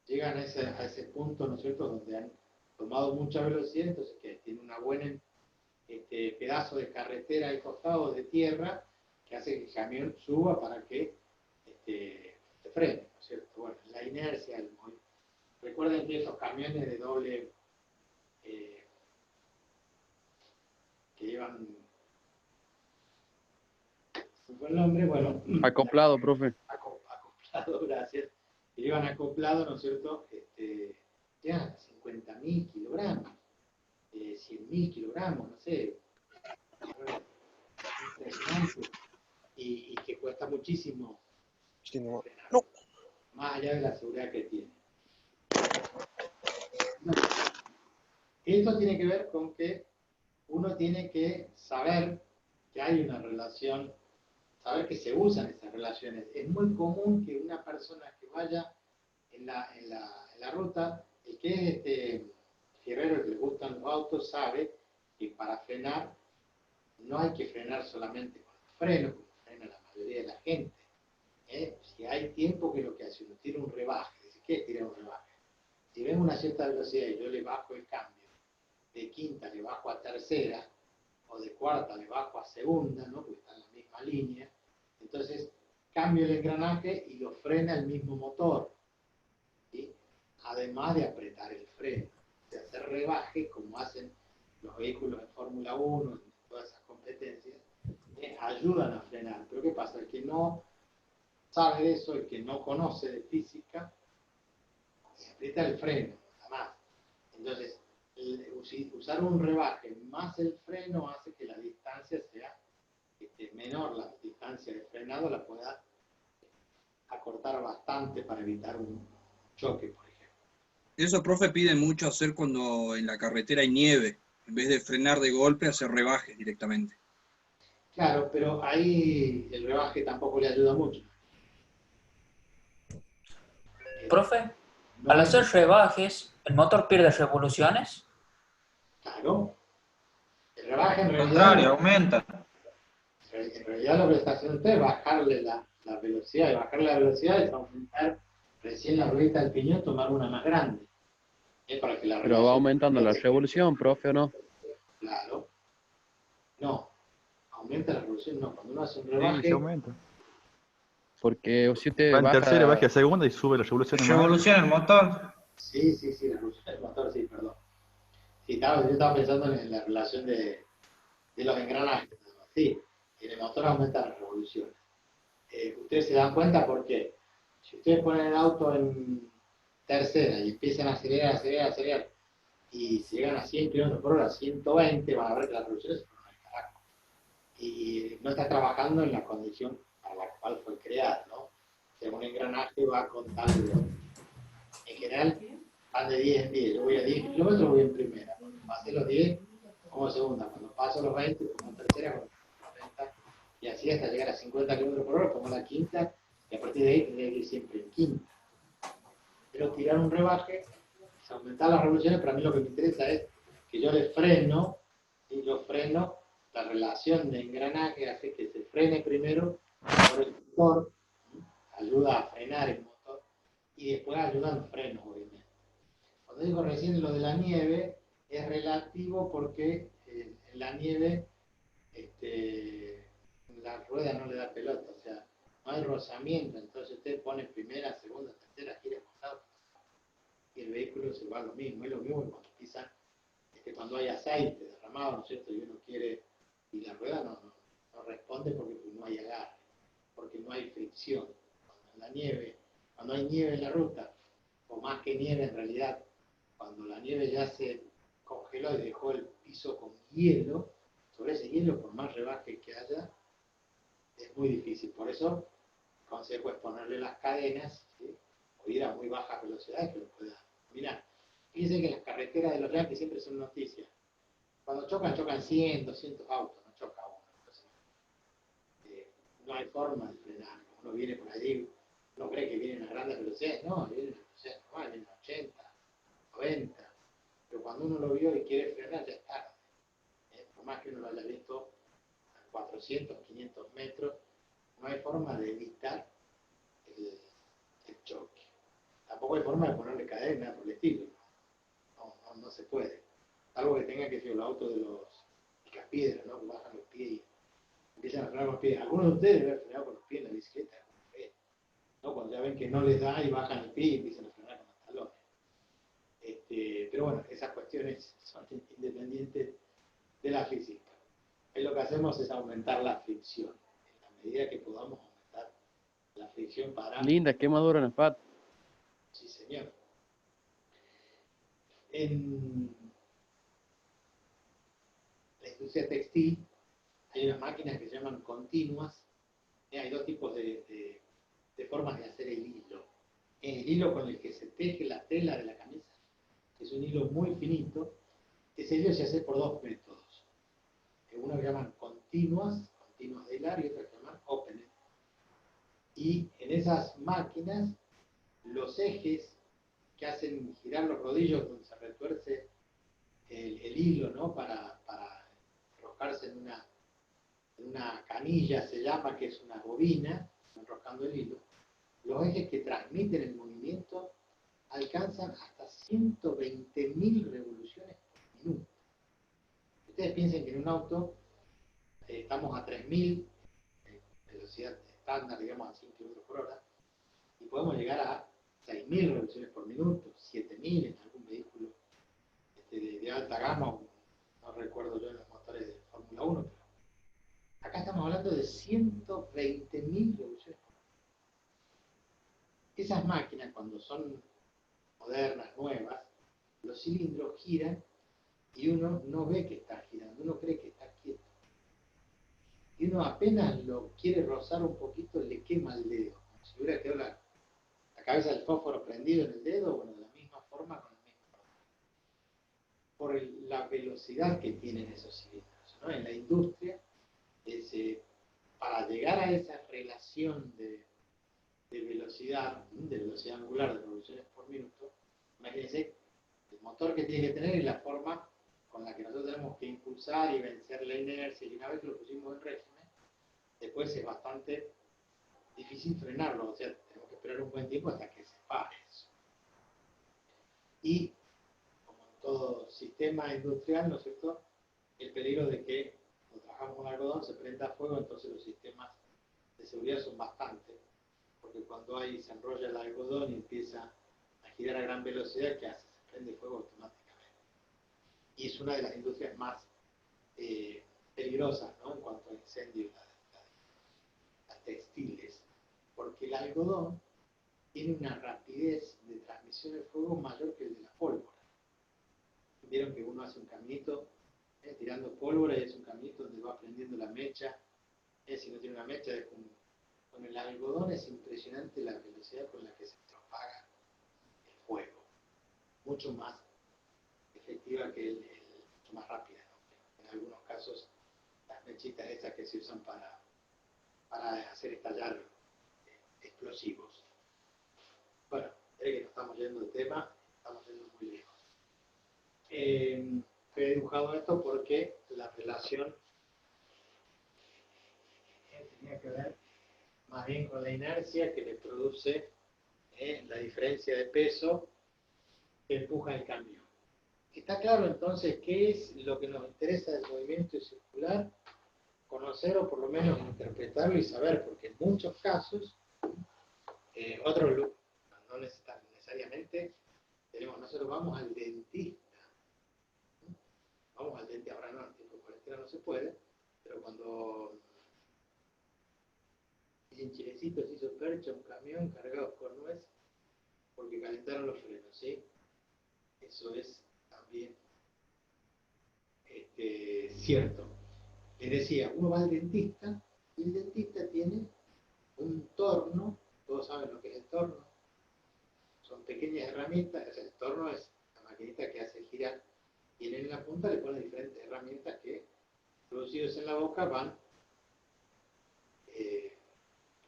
llegan a ese punto, ¿no es cierto?, donde han tomado mucha velocidad, entonces que tiene una buena pedazo de carretera al costado de tierra que hace que el camión suba para que se frene, ¿no es cierto? Bueno, la inercia, el movimiento. Recuerden que esos camiones de doble que llevan, ¿cuál fue el nombre? Bueno,
Acoplado, profe.
acoplado, gracias. Que llevan acoplado, ¿no es cierto? Ya 50.000 kilogramos, 100.000 kilogramos, no sé. Impresionante. Y que cuesta muchísimo.
No.
Más allá de la seguridad que tiene. No. Esto tiene que ver con que uno tiene que saber que hay una relación saber que se usan esas relaciones. Es muy común que una persona que vaya en la ruta, el que es fierrero, el que le gustan los autos, sabe que para frenar no hay que frenar solamente con el freno, como frena la mayoría de la gente. Si hay tiempo, que es lo que hace uno, tira un rebaje. ¿Qué es tirar un rebaje? Si ven una cierta velocidad y yo le bajo el cambio, de quinta le bajo a tercera, o de cuarta le bajo a segunda, ¿no? Porque está en la misma línea, entonces cambio el engranaje y lo frena el mismo motor, ¿sí? Además de apretar el freno, de hacer rebaje como hacen los vehículos de Fórmula 1, en todas esas competencias, ayudan a frenar. Pero ¿qué pasa? El que no sabe de eso, el que no conoce de física, aprieta el freno, nada más. Entonces, usar un rebaje más el freno hace que la distancia sea menor, la distancia de frenado la pueda acortar bastante para evitar un choque, por ejemplo.
Eso, profe, pide mucho hacer cuando en la carretera hay nieve. En vez de frenar de golpe, hacer rebajes directamente.
Claro, pero ahí el rebaje tampoco le ayuda mucho.
Profe,
No
al
es-
hacer rebajes, ¿el motor pierde revoluciones?
Claro. El rebaje en
Al
realidad,
contrario, aumenta.
en realidad lo que está haciendo usted es bajarle la velocidad, y bajarle la velocidad es aumentar recién la ruedita del piñón, tomar una más grande. Para que la
Pero va
relación-
aumentando la revolución, profe, ¿o no?
Claro. No, aumenta la revolución, no. Cuando uno hace un
Sí,
rebaje,
se aumenta.
Porque si usted
Va en tercera,
baja,
baja a segunda y sube las revoluciones más.
Revoluciona el motor.
sí, la revolución del motor, sí, perdón. Sí, yo estaba pensando en la relación de los engranajes. ¿No? Sí, en el motor aumenta las revoluciones. Ustedes se dan cuenta porque si ustedes ponen el auto en tercera y empiezan a acelerar, y si llegan a 100 km/h, 120, van a ver que las revoluciones se ponen al carajo. Y no está trabajando en la condición para la cual fue creada, ¿no? Un engranaje va con tal velocidad. En general, van de 10 en 10. Yo voy a 10 kilómetros, voy en primera. Cuando pase los 10, como segunda. Cuando paso los 20, como tercera, cuando paso los 30, y así hasta llegar a 50 km/h, como la quinta, y a partir de ahí tendría que ir siempre en quinta. Pero tirar un rebaje, aumentar las revoluciones, para mí lo que me interesa es que yo le freno, y yo freno, la relación de engranaje hace que se frene primero por el motor, ayuda a frenar el motor, y después ayudan los frenos, obviamente. Cuando digo recién lo de la nieve, es relativo porque en la nieve la rueda no le da pelota, o sea, no hay rozamiento, entonces usted pone primera, segunda, tercera, gira pasado, y el vehículo se va a lo mismo. Es lo mismo que cuando pisan, cuando hay aceite derramado, ¿no es cierto? Y uno quiere, y la rueda no responde porque no hay agarre, porque no hay fricción. Cuando hay nieve en la ruta, o más que nieve en realidad, cuando la nieve ya se congeló y dejó el piso con hielo, sobre ese hielo, por más rebaje que haya, es muy difícil. Por eso, el consejo es ponerle las cadenas, ¿sí? O ir a muy bajas velocidades que lo pueda dominar. Fíjense que las carreteras de los Yankees siempre son noticias. Cuando chocan 100, 200 autos, no choca uno. Entonces, no hay forma de frenar. Uno viene por allí, uno cree que vienen a grandes velocidades. No, vienen a velocidades normales, vienen a 80, 90. Pero cuando uno lo vio y quiere frenar, ya es tarde. Por más que uno lo haya visto a 400, 500 metros, no hay forma de evitar el choque. Tampoco hay forma de ponerle cadena por el estilo. No se puede. Algo que tenga que ser el auto de los picapiedras, ¿no? Que bajan los pies y empiezan a frenar con los pies. Algunos de ustedes deben frenar con los pies en la bicicleta, ¿no? Cuando ya ven que no les da y bajan el pie y empiezan a frenar con los talones. Pero bueno, esas cuestiones son independientes de la física. Lo que hacemos es aumentar la fricción. En la medida que podamos aumentar la fricción para...
linda quemadura en el FAT.
Sí, señor. En la industria textil hay unas máquinas que se llaman continuas. Hay dos tipos de formas de hacer el hilo. El hilo con el que se teje la tela de la camisa es un hilo muy finito. Ese hilo se hace por dos métodos. Uno que llaman continuas de hilar, y otro que llaman open Y en esas máquinas, los ejes que hacen girar los rodillos donde se retuerce el hilo, ¿no? Para enroscarse en una canilla, se llama, que es una bobina, enroscando el hilo. Los ejes que transmiten el movimiento alcanzan hasta 120.000 revoluciones por minuto. Ustedes piensen que en un auto estamos a 3.000, velocidad estándar, digamos a 100 km por hora, y podemos llegar a 6.000 revoluciones por minuto, 7.000 en algún vehículo de alta gama, no recuerdo yo en los motores de Fórmula 1, pero acá estamos hablando de 120.000 revoluciones por minuto. Esas máquinas, cuando son modernas, nuevas, los cilindros giran y uno no ve que está girando, uno cree que está quieto. Y uno apenas lo quiere rozar un poquito, le quema el dedo, como si hubiera quedado la cabeza del fósforo prendido en el dedo, bueno, de la misma forma con el mismo motor. Por la velocidad que tienen esos cilindros, ¿no? En la industria, para llegar a esa relación de velocidad angular de revoluciones por minuto, imagínense el motor que tiene que tener y la forma con la que nosotros tenemos que impulsar y vencer la inercia, y una vez que lo pusimos en régimen, después es bastante difícil frenarlo, o sea, tenemos que esperar un buen tiempo hasta que se pare eso. Y, como en todo sistema industrial, ¿no es cierto?, el peligro de que cuando trabajamos con algodón se prenda fuego, entonces los sistemas de seguridad son bastantes, porque cuando se enrolla el algodón y empieza a girar a gran velocidad, ¿qué hace? Se prende fuego automáticamente. Y es una de las industrias más peligrosas, ¿no?, en cuanto a incendios, las textiles, porque el algodón tiene una rapidez de transmisión de fuego mayor que el de la pólvora. Vieron que uno hace un caminito tirando pólvora y es un caminito donde va prendiendo la mecha. Si no tiene una mecha, con el algodón es impresionante la velocidad con la que se propaga el fuego. Mucho más efectiva que mucho más rápida, ¿no? En algunos casos, las mechitas estas que se usan para hacer estallar explosivos. Bueno, que nos estamos yendo del tema, estamos yendo muy lejos. He dibujado esto porque la relación tenía que ver más bien con la inercia que le produce la diferencia de peso que empuja el camión. ¿Está claro entonces qué es lo que nos interesa del movimiento circular? Conocer o por lo menos interpretarlo y saber, porque en muchos casos, no necesariamente, nosotros vamos al dentista. Vamos al dentista, ahora no, en tiempo de cuarentena no se puede, pero cuando en Chilecito se hizo percha un camión cargado con nuez porque calentaron los frenos, ¿sí? Eso es también cierto. Les decía, uno va al dentista y el dentista tiene un torno, todos saben lo que es el torno, son pequeñas herramientas, el torno es la maquinita que hace girar y en la punta le pone diferentes herramientas que, producidos en la boca, van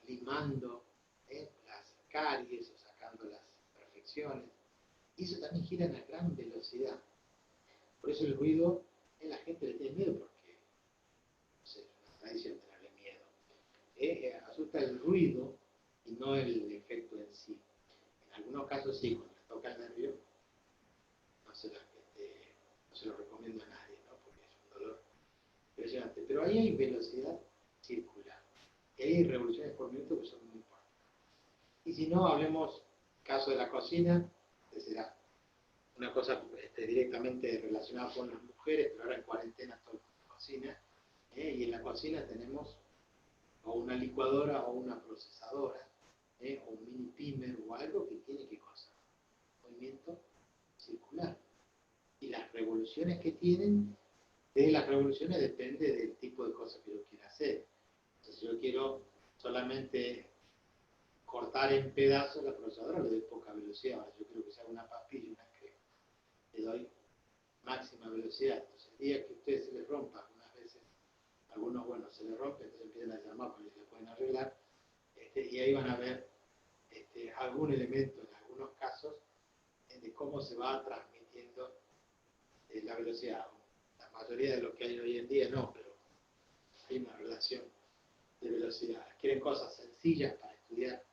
limando las caries o sacando las perfecciones. Y eso también gira a gran velocidad. Por eso el ruido, la gente le tiene miedo porque, no sé, es una tradición tenerle miedo. Asusta el ruido y no el efecto en sí. En algunos casos sí, cuando le toca el nervio, no se lo recomiendo a nadie, ¿no? Porque es un dolor impresionante. Pero ahí hay velocidad circular. Y ahí hay revoluciones por minuto que son muy importantes. Y si no, hablemos caso de la cocina, que será una cosa directamente relacionada con las mujeres, pero ahora en cuarentena todo el mundo cocina. Y en la cocina tenemos o una licuadora o una procesadora, o un mini pimer o algo que tiene que cosa, movimiento circular. Y las revoluciones que tienen, de las revoluciones depende del tipo de cosas que yo quiera hacer. Entonces, si yo quiero solamente cortar en pedazos la procesadora, le doy poca velocidad. Ahora, yo quiero que sea una papilla, una crema, le doy máxima velocidad. Entonces, el día que a ustedes se les rompa, algunas veces, algunos, bueno, se les rompe, entonces empiezan a llamar porque le pueden arreglar, y ahí van a ver algún elemento en algunos casos de cómo se va transmitiendo la velocidad. La mayoría de lo que hay hoy en día no, pero hay una relación de velocidad. Quieren cosas sencillas para estudiar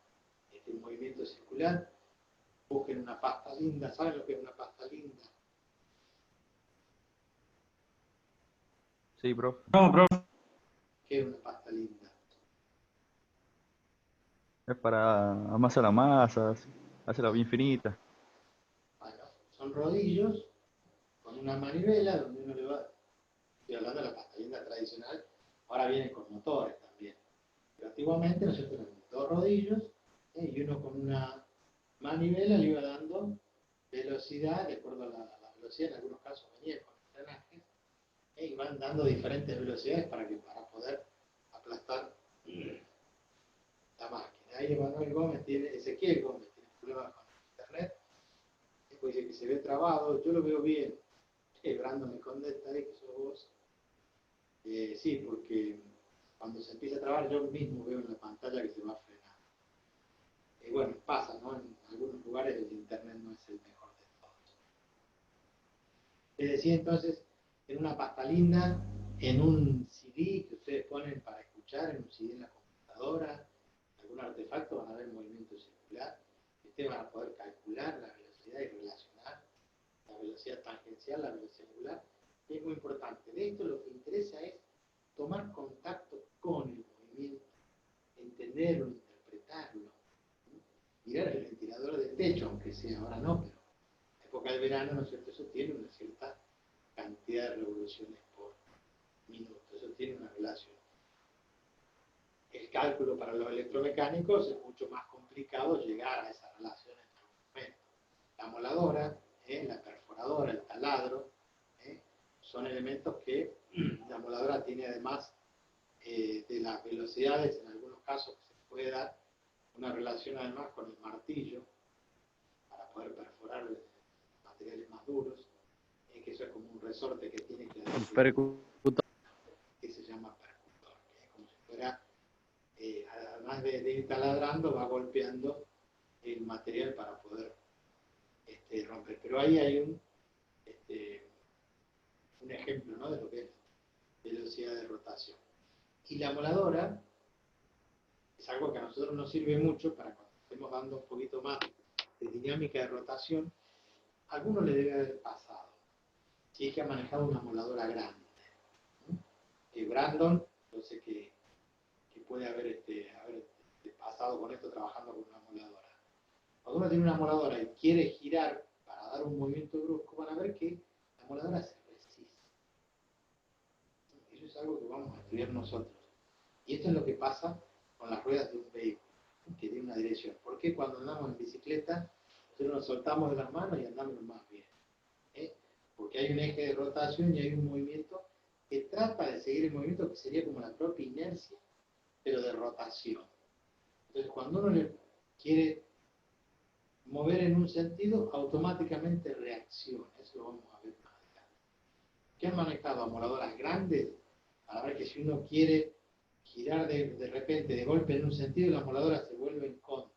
el movimiento circular, busquen una pasta linda. ¿Saben lo que es una pasta linda?
Sí, profe.
No, profe.
¿Qué es una pasta linda?
Es para amasar la masa, hacerla bien finita.
Bueno, son rodillos con una manivela donde uno le va, estoy hablando de la pasta linda tradicional, ahora vienen con motores también. Pero antiguamente nosotros teníamos dos rodillos y uno con una manivela le iba dando velocidad, de acuerdo a la velocidad, en algunos casos venía con engranajes, y van dando diferentes velocidades para poder aplastar la máquina. Ahí Ezequiel Gómez tiene problemas con internet, después dice que se ve trabado, yo lo veo bien. Brandon me contesta ahí que sos vos. Sí, porque cuando se empieza a trabar yo mismo veo en la pantalla que se va a frenar. Bueno, pasa, ¿no? En algunos lugares el internet no es el mejor de todos. Les decía entonces, en una pasta linda, en un CD que ustedes ponen para escuchar, en un CD en la computadora, algún artefacto, van a ver movimiento circular. Ustedes van a poder calcular la velocidad y relacionar la velocidad tangencial, la velocidad angular. Es muy importante. De esto lo que interesa es tomar contacto con el movimiento, entenderlo, interpretarlo. Mirar el ventilador del techo, aunque sea ahora no, pero en la época del verano, ¿no es cierto? Eso tiene una cierta cantidad de revoluciones por minuto, eso tiene una relación. El cálculo para los electromecánicos es mucho más complicado llegar a esa relación en algún momento. La moladora, la perforadora, el taladro, son elementos que la moladora tiene además de las velocidades, en algunos casos que se puede dar una relación además con el martillo para poder perforar materiales más duros, que eso es como un resorte que tiene que
Percutor.
que se llama percutor, que es como si fuera, además de ir taladrando, va golpeando el material para poder romper. Pero ahí hay un ejemplo, ¿no?, de lo que es velocidad de rotación. Y la moladora es algo que a nosotros nos sirve mucho para cuando estemos dando un poquito más de dinámica de rotación. A algunos le debe haber pasado, si es que ha manejado una moladora grande. Que Brandon, yo sé que puede haber pasado con esto trabajando con una moladora. Cuando uno tiene una moladora y quiere girar para dar un movimiento brusco, van a ver que la moladora se resiste. Eso es algo que vamos a estudiar nosotros. Y esto es lo que pasa con las ruedas de un vehículo, que tiene una dirección. ¿Por qué cuando andamos en bicicleta nosotros nos soltamos de las manos y andamos más bien? Porque hay un eje de rotación y hay un movimiento que trata de seguir el movimiento que sería como la propia inercia, pero de rotación. Entonces, cuando uno le quiere mover en un sentido, automáticamente reacciona. Eso lo vamos a ver más adelante. ¿Qué han manejado amoladoras grandes? Para ver que si uno quiere girar de repente, de golpe en un sentido, la amoladora se vuelve en contra.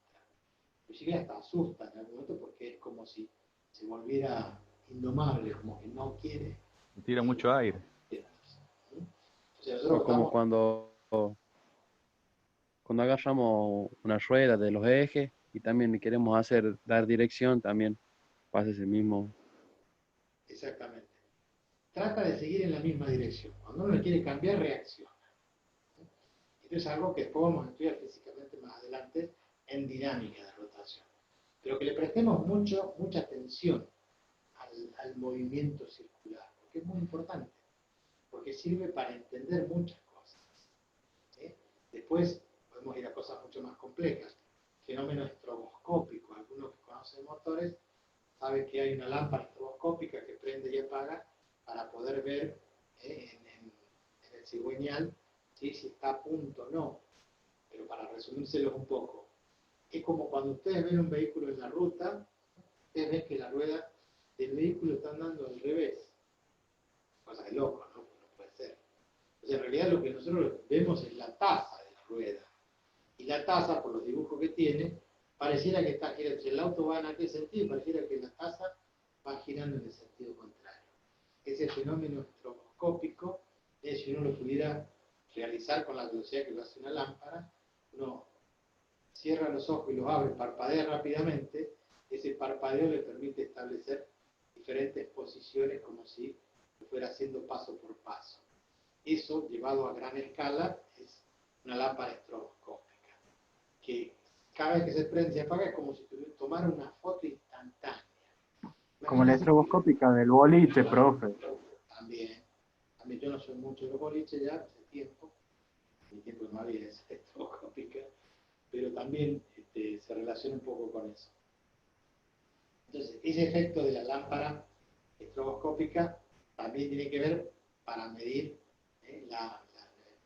Inclusive hasta asusta en algún momento porque es como si se volviera indomable, como que no quiere.
Tira mucho aire.
O sea,
O como cuando agarramos una rueda de los ejes y también queremos dar dirección, también pasa ese mismo.
Exactamente. Trata de seguir en la misma dirección. Cuando uno le quiere cambiar, reacciona. Esto es algo que después vamos a estudiar físicamente más adelante en dinámica de rotación. Pero que le prestemos mucha atención al movimiento circular, porque es muy importante, porque sirve para entender muchas cosas. Después podemos ir a cosas mucho más complejas. Fenómeno estroboscópico. Algunos que conocen motores saben que hay una lámpara estroboscópica que prende y apaga para poder ver en el cigüeñal si está a punto o no. Pero para resumírselos un poco, es como cuando ustedes ven un vehículo en la ruta, ustedes ven que la rueda del vehículo está andando al revés. Cosa de loco, ¿no? No puede ser. Entonces, en realidad lo que nosotros vemos es la taza de la rueda. Y la la taza, por los dibujos que tiene, pareciera que está girando. Si el auto va en aquel sentido, pareciera que la taza va girando en el sentido contrario. Ese fenómeno estroboscópico, si uno lo pudiera realizar con la velocidad que lo hace una lámpara, uno cierra los ojos y los abre, parpadea rápidamente, ese parpadeo le permite establecer diferentes posiciones como si lo fuera haciendo paso por paso. Eso, llevado a gran escala, es una lámpara estroboscópica, que cada vez que se prende y se apaga es como si tomara una foto instantánea.
Como la estroboscópica del boliche, profe.
También yo no soy mucho de los boliches ya, hace tiempo, mi tiempo no había esa estroboscópica, pero también se relaciona un poco con eso. Entonces, ese efecto de la lámpara estroboscópica también tiene que ver para medir,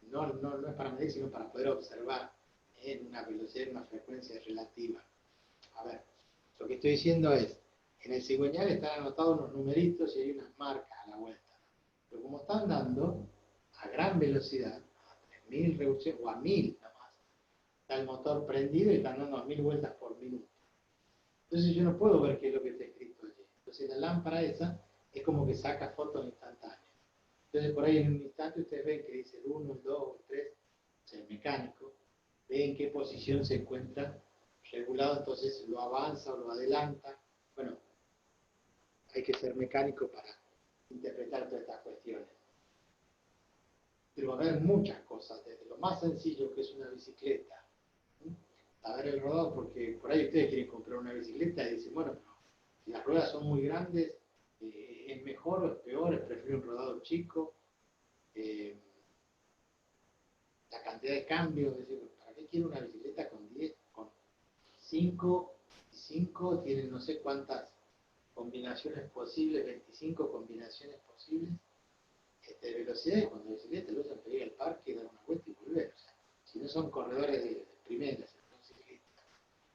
no es para medir, sino para poder observar en una velocidad, en una frecuencia relativa. A ver, lo que estoy diciendo es, en el cigüeñal están anotados unos numeritos y hay unas marcas a la vuelta. Pero como están dando a gran velocidad, a 3000 revoluciones o a 1000 nomás, está el motor prendido y están dando a 1000 vueltas por minuto. Entonces yo no puedo ver qué es lo que está escrito allí. Entonces la lámpara esa es como que saca fotos instantáneas. Entonces por ahí en un instante ustedes ven que dice el 1, el 2, el 3, o sea, el mecánico, ve en qué posición se encuentra regulado, entonces lo avanza o lo adelanta. Bueno, hay que ser mecánico para interpretar todas estas cuestiones. Pero va a haber muchas cosas, desde lo más sencillo que es una bicicleta, saber el rodado, porque por ahí ustedes quieren comprar una bicicleta y dicen, bueno, pero si las ruedas son muy grandes, ¿es mejor o es peor? Prefiero un rodado chico, la cantidad de cambios, es decir, ¿para qué quiero una bicicleta con 10, con 5 y 5? Tienen no sé cuántas combinaciones posibles, 25 combinaciones posibles de velocidad, y cuando la bicicleta lo usan para ir al parque, dar una vuelta y volver. O sea, si no son corredores de primera,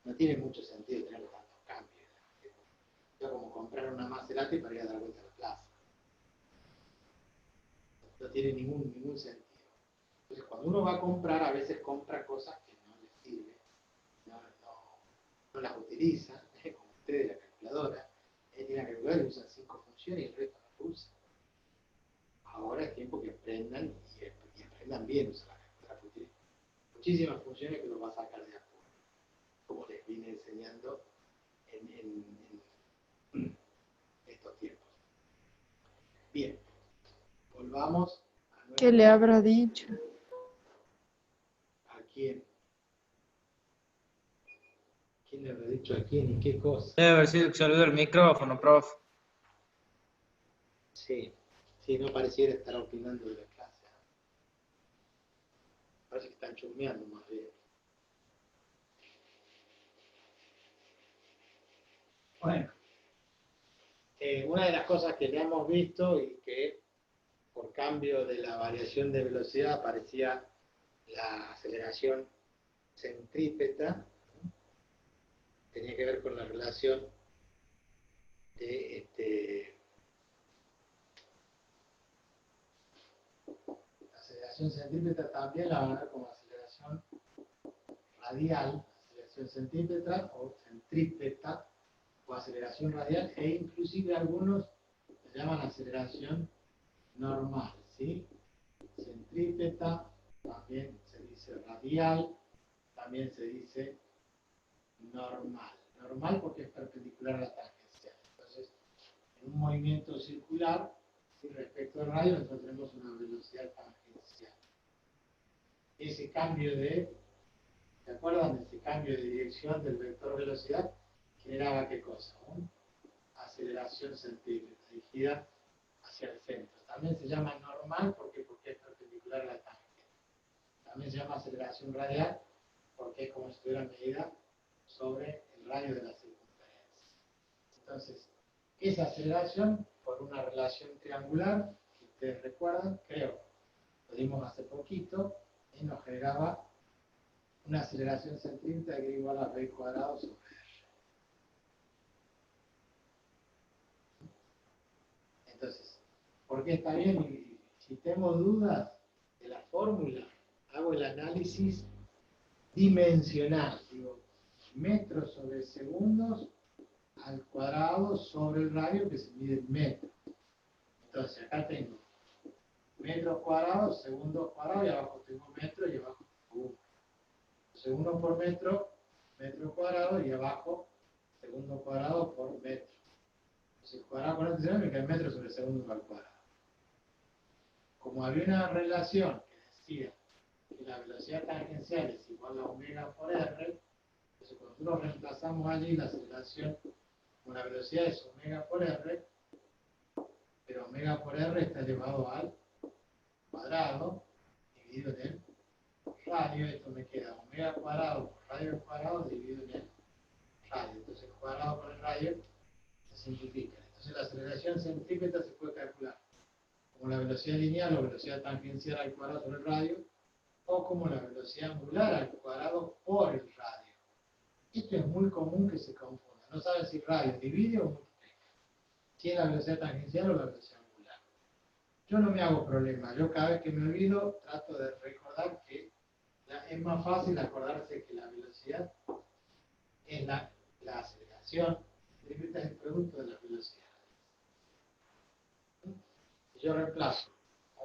no tiene mucho sentido tener tantos cambios. Es como comprar una Maserati para ir a dar vuelta a la plaza. No tiene ningún sentido. Entonces, cuando uno va a comprar, a veces compra cosas que no le sirven, no las utiliza, como ustedes, la calculadora. Tiene la calculadora y usan 5 funciones y el resto no lo usan. Ahora es tiempo que aprendan y aprendan bien usar la calculadora, porque tiene muchísimas funciones que los va a sacar de apuro, como les vine enseñando en estos tiempos. Bien, volvamos a
¿Qué le habrá dicho?
¿A quién? ¿Quién le habrá dicho a quién y qué cosa?
Debe haber sido que se olvidó el micrófono, profe.
Sí, no pareciera estar opinando de la clase. Parece que están chusmeando más bien. Bueno, una de las cosas que ya hemos visto y que por cambio de la variación de velocidad aparecía la aceleración centrípeta, tenía que ver con la relación de la aceleración centrípeta también la van a ver como aceleración radial, aceleración centrípeta o centrípeta o aceleración radial, e inclusive algunos le llaman aceleración normal, ¿sí? Centrípeta, también se dice radial, también se dice normal. Normal porque es perpendicular a la tangencial. Entonces, en un movimiento circular, ¿sí? Respecto al radio, nosotros tenemos una velocidad tangencial. Ese cambio ¿se acuerdan de ese cambio de dirección del vector velocidad? Generaba ¿qué cosa? Aceleración centrípeta, dirigida hacia el centro. También se llama normal porque es perpendicular a la tangente. También se llama aceleración radial porque es como si estuviera medida sobre el radio de la circunferencia. Entonces, esa aceleración, por una relación triangular, que ustedes recuerdan, creo, lo dimos hace poquito, y nos generaba una aceleración centrípeta que es igual a b cuadrado sobre r. Entonces, ¿por qué está bien? Y si tengo dudas de la fórmula, hago el análisis dimensional, digo, metros sobre segundos al cuadrado sobre el radio que se mide en metros. Entonces acá tengo metros cuadrados, segundos cuadrados, y abajo tengo metros y abajo tengo segundos por metro, metro cuadrado, y abajo segundo cuadrado por metro. Entonces cuadrado por metro me queda metros sobre segundo al cuadrado. Como había una relación que decía que la velocidad tangencial es igual a omega por r, entonces cuando nosotros reemplazamos allí la aceleración con la velocidad es omega por r, pero omega por r está elevado al cuadrado dividido en el radio. Esto me queda omega cuadrado por radio cuadrado dividido en el radio. Entonces el cuadrado por el radio se simplifica. Entonces la aceleración centrípeta se puede calcular como la velocidad lineal o velocidad tangencial al cuadrado sobre el radio, o como la velocidad angular al cuadrado por el radio. Esto es muy común que se confunda. No saben si radio divide o multiplica, si es la velocidad tangencial o la velocidad angular. Yo no me hago problema. Yo cada vez que me olvido trato de recordar que es más fácil acordarse que la velocidad es la aceleración. Es el producto de la velocidad. Si yo reemplazo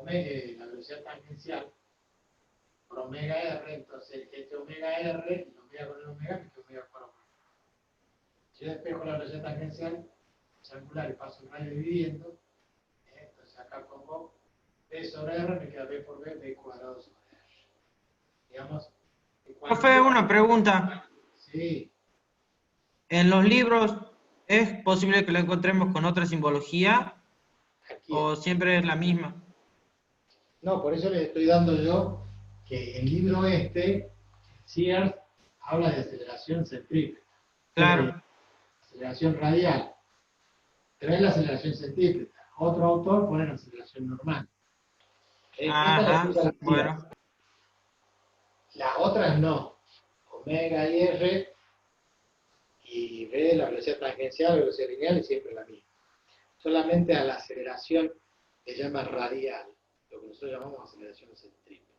la velocidad tangencial por omega r, entonces este omega r, y omega con el omega, me queda omega por omega. Si yo despejo la velocidad tangencial angular y paso el radio dividiendo, entonces acá pongo b sobre r, me queda b por b, b cuadrado sobre r. Digamos,
Profe, una pregunta.
Sí.
¿En los libros es posible que lo encontremos con otra simbología?
Aquí.
¿O siempre es la misma?
No, por eso les estoy dando yo que el libro Sears, habla de aceleración centrípeta.
Claro.
Aceleración radial. Pero es la aceleración centrípeta. Otro autor pone la aceleración normal.
Ajá, bueno.
Las otras no. Omega y R y B, la velocidad tangencial, la velocidad lineal, es siempre la misma. Solamente a la aceleración le llama radial, lo que nosotros llamamos aceleración centrípeta.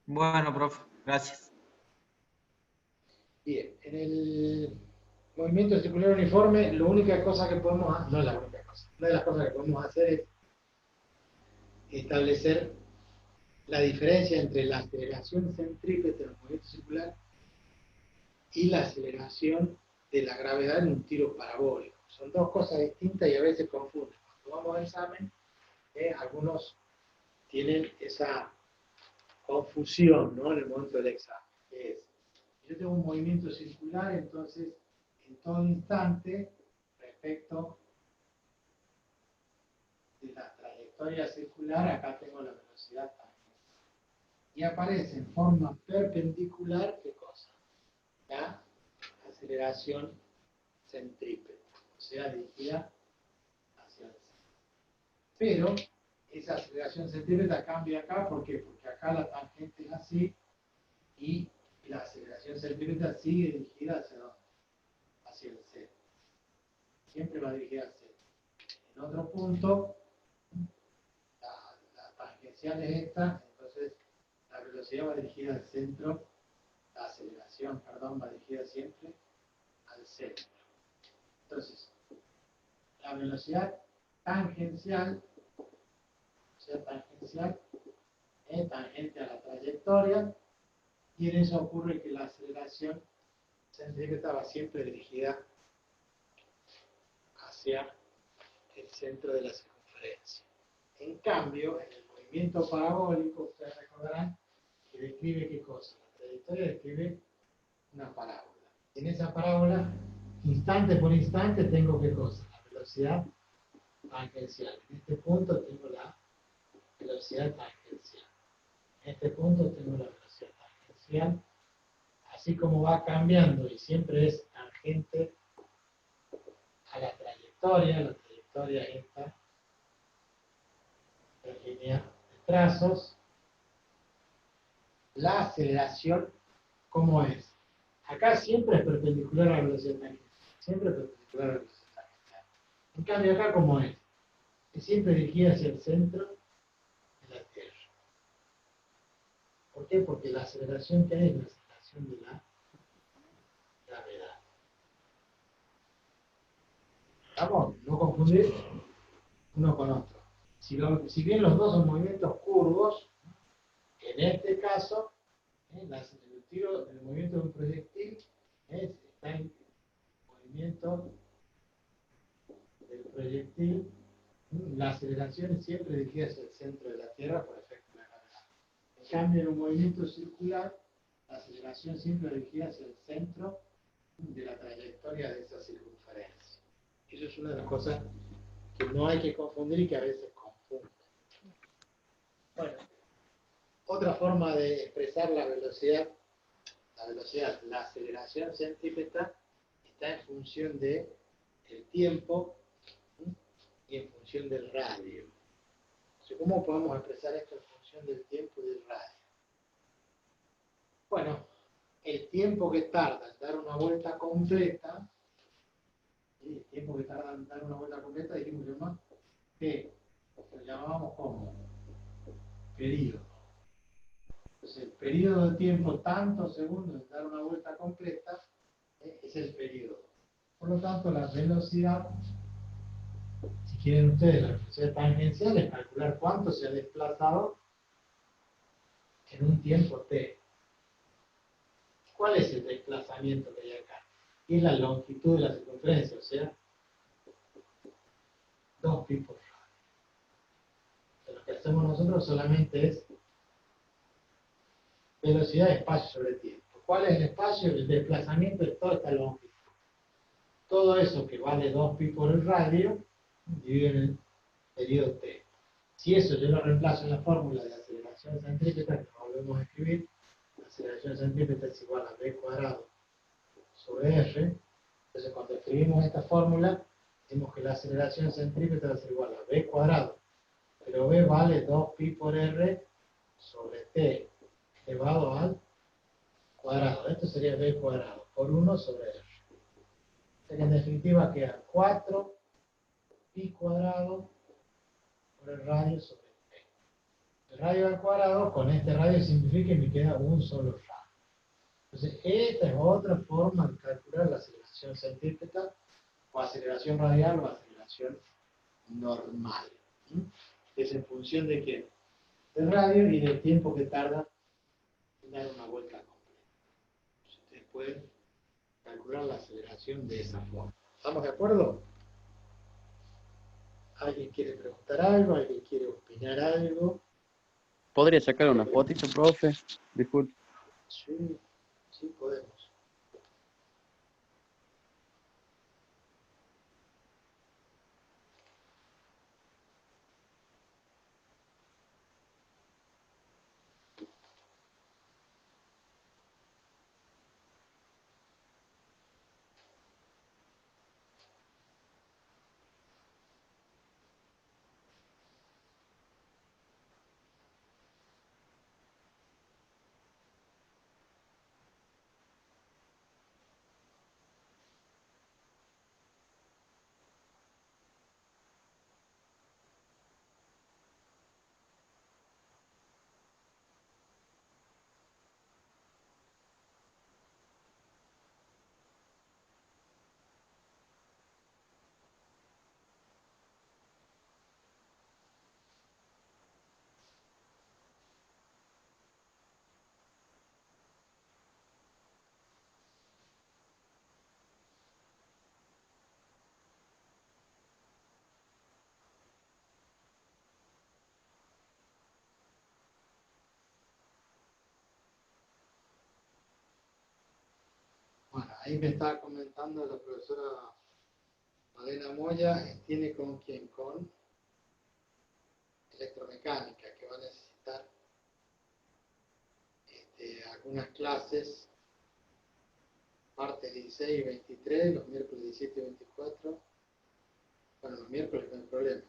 Bueno, profe, gracias.
Bien, en el movimiento circular uniforme, la única cosa que podemos hacer, no es la única cosa, una de las cosas que podemos hacer es establecer la diferencia entre la aceleración centrípeta del movimiento circular y la aceleración de la gravedad en un tiro parabólico. Son dos cosas distintas y a veces confunden. Cuando vamos al examen, algunos tienen esa confusión, ¿no?, en el momento del examen. Yo tengo un movimiento circular, entonces en todo instante, respecto de la trayectoria circular, acá tengo la velocidad tangencial. Y aparece en forma perpendicular, ¿qué cosa? La aceleración centrípeta, o sea, dirigida hacia el centro. Pero esa aceleración centrípeta cambia acá, ¿por qué? Porque acá la tangente es así y la aceleración centrípeta sigue dirigida hacia dónde? Hacia el centro. Siempre va dirigida al centro. En otro punto, la tangencial es esta, entonces la velocidad va dirigida al centro, la aceleración, perdón, va dirigida siempre al centro. Entonces, la velocidad tangencial es tangente a la trayectoria, y en eso ocurre que la aceleración centrípeta va siempre dirigida hacia el centro de la circunferencia. En cambio, en el movimiento parabólico, ustedes recordarán que describe ¿qué cosa? La trayectoria describe una parábola. En esa parábola, instante por instante, tengo ¿qué cosa? La velocidad tangencial. En este punto tengo la velocidad tangencial. En este punto tengo la velocidad tangencial. Así como va cambiando y siempre es tangente a la trayectoria es esta línea de trazos. La aceleración, ¿cómo es? Acá siempre es perpendicular a la velocidad tangencial. Siempre es perpendicular a la velocidad tangencial. En cambio acá, ¿cómo es? Es siempre dirigida hacia el centro de la Tierra. ¿Por qué? Porque la aceleración que hay es la aceleración aceleración de la gravedad. ¿Estamos? No confundir uno con otro. Si bien los dos son movimientos curvos, en este caso, el movimiento de un proyectil está en movimiento del proyectil. La aceleración es siempre dirigida hacia el centro de la Tierra por efecto de la gravedad. En cambio, en un movimiento circular, la aceleración siempre dirigida hacia el centro de la trayectoria de esa circunferencia. Eso es una de las cosas que no hay que confundir y que a veces confunden. Bueno, otra forma de expresar la velocidad, la aceleración centrípeta, está en función del tiempo y en función del radio. Entonces, ¿cómo podemos expresar esto en función del tiempo y del radio? Bueno, el tiempo que tarda en dar una vuelta completa, el tiempo que tarda en dar una vuelta completa, dijimos que lo llamábamos como periodo. Entonces, el periodo de tiempo, tantos segundos en dar una vuelta completa, es el periodo. Por lo tanto, la velocidad, si quieren ustedes, la velocidad tangencial es calcular cuánto se ha desplazado en un tiempo t. ¿Cuál es el desplazamiento que hay acá? Y es la longitud de la circunferencia, o sea, 2 pi por radio. Lo que hacemos nosotros solamente es velocidad de espacio sobre tiempo. ¿Cuál es el espacio? El desplazamiento de toda esta longitud. Todo eso que vale 2 pi por el radio, dividido en el periodo t. Si eso yo lo reemplazo en la fórmula de aceleración centrípeta, que volvemos a escribir, la aceleración centrípeta es igual a b cuadrado sobre r. Entonces, cuando escribimos esta fórmula, decimos que la aceleración centrípeta va a ser igual a b cuadrado, pero b vale 2 pi por r sobre t elevado al cuadrado. Esto sería b cuadrado por 1 sobre r. O sea que en definitiva queda 4 pi cuadrado por el radio sobre t. El radio al cuadrado, con este radio simplifica y me queda un solo radio. Entonces, esta es otra forma de calcular la aceleración centrípeta, o aceleración radial, o aceleración normal. Es en función de qué? Del radio y del tiempo que tarda en dar una vuelta completa. Entonces, ustedes pueden calcular la aceleración de esa forma. ¿Estamos de acuerdo? ¿Alguien quiere preguntar algo? ¿Alguien quiere opinar algo?
¿Podría sacar una fotito, profe? Disculpe.
Sí, sí podemos. Bueno, ahí me estaba comentando la profesora Madena Moya, tiene con quién, con electromecánica, que va a necesitar algunas clases martes 16 y 23, los miércoles 17 y 24. Bueno, los miércoles no hay problema.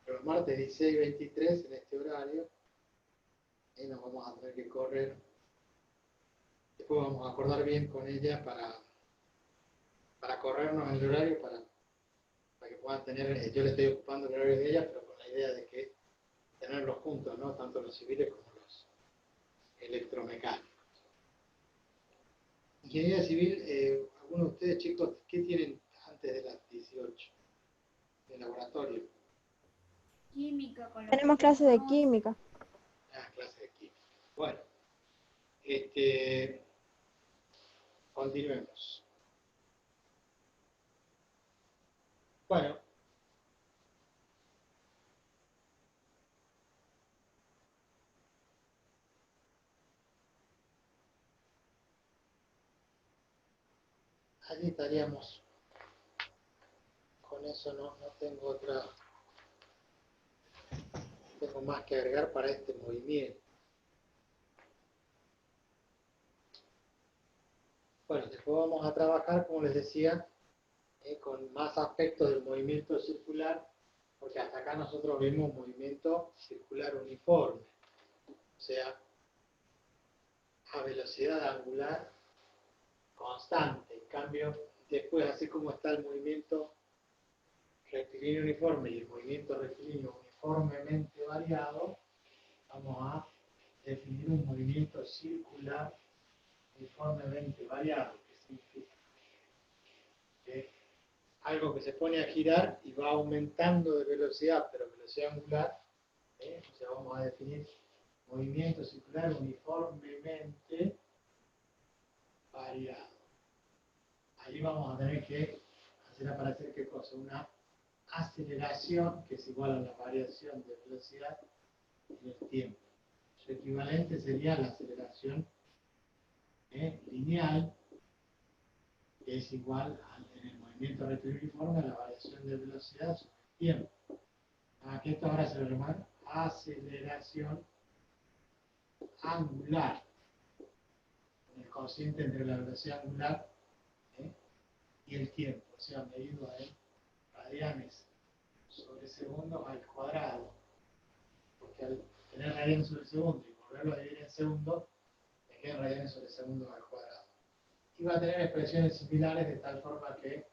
Pero los martes 16 y 23 en este horario, ahí nos vamos a tener que correr. Después vamos a acordar bien con ella para corrernos en el horario, para que puedan tener, yo le estoy ocupando el horario de ella, pero con la idea de que tenerlos juntos, ¿no? Tanto los civiles como los electromecánicos. Ingeniería civil, algunos de ustedes, chicos, ¿qué tienen antes de las 18? ¿De laboratorio?
Química con los
Tenemos clases de
químicos.
química.
Ah, clase de química. Bueno, continuemos. Bueno, allí estaríamos. Con eso no tengo tengo más que agregar para este movimiento. Bueno, después vamos a trabajar, como les decía, con más aspectos del movimiento circular, porque hasta acá nosotros vemos movimiento circular uniforme, o sea, a velocidad angular constante. En cambio, después, así como está el movimiento rectilíneo uniforme y el movimiento rectilíneo uniformemente variado, vamos a definir un movimiento circular uniformemente variado, que significa que algo que se pone a girar y va aumentando de velocidad, pero velocidad angular, o sea, vamos a definir movimiento circular uniformemente variado. Ahí vamos a tener que hacer aparecer qué cosa, una aceleración que es igual a la variación de velocidad en el tiempo. Su equivalente sería la aceleración lineal, que es igual en el movimiento rectilíneo uniforme a la variación de velocidad sobre el tiempo. Aquí esto ahora se lo llama aceleración angular, el cociente entre la velocidad angular y el tiempo, o sea, medido en radianes sobre segundos al cuadrado, porque al tener radianes sobre segundo y volverlo a dividir en segundos, me quedan radianes sobre segundos al cuadrado. Y va a tener expresiones similares de tal forma que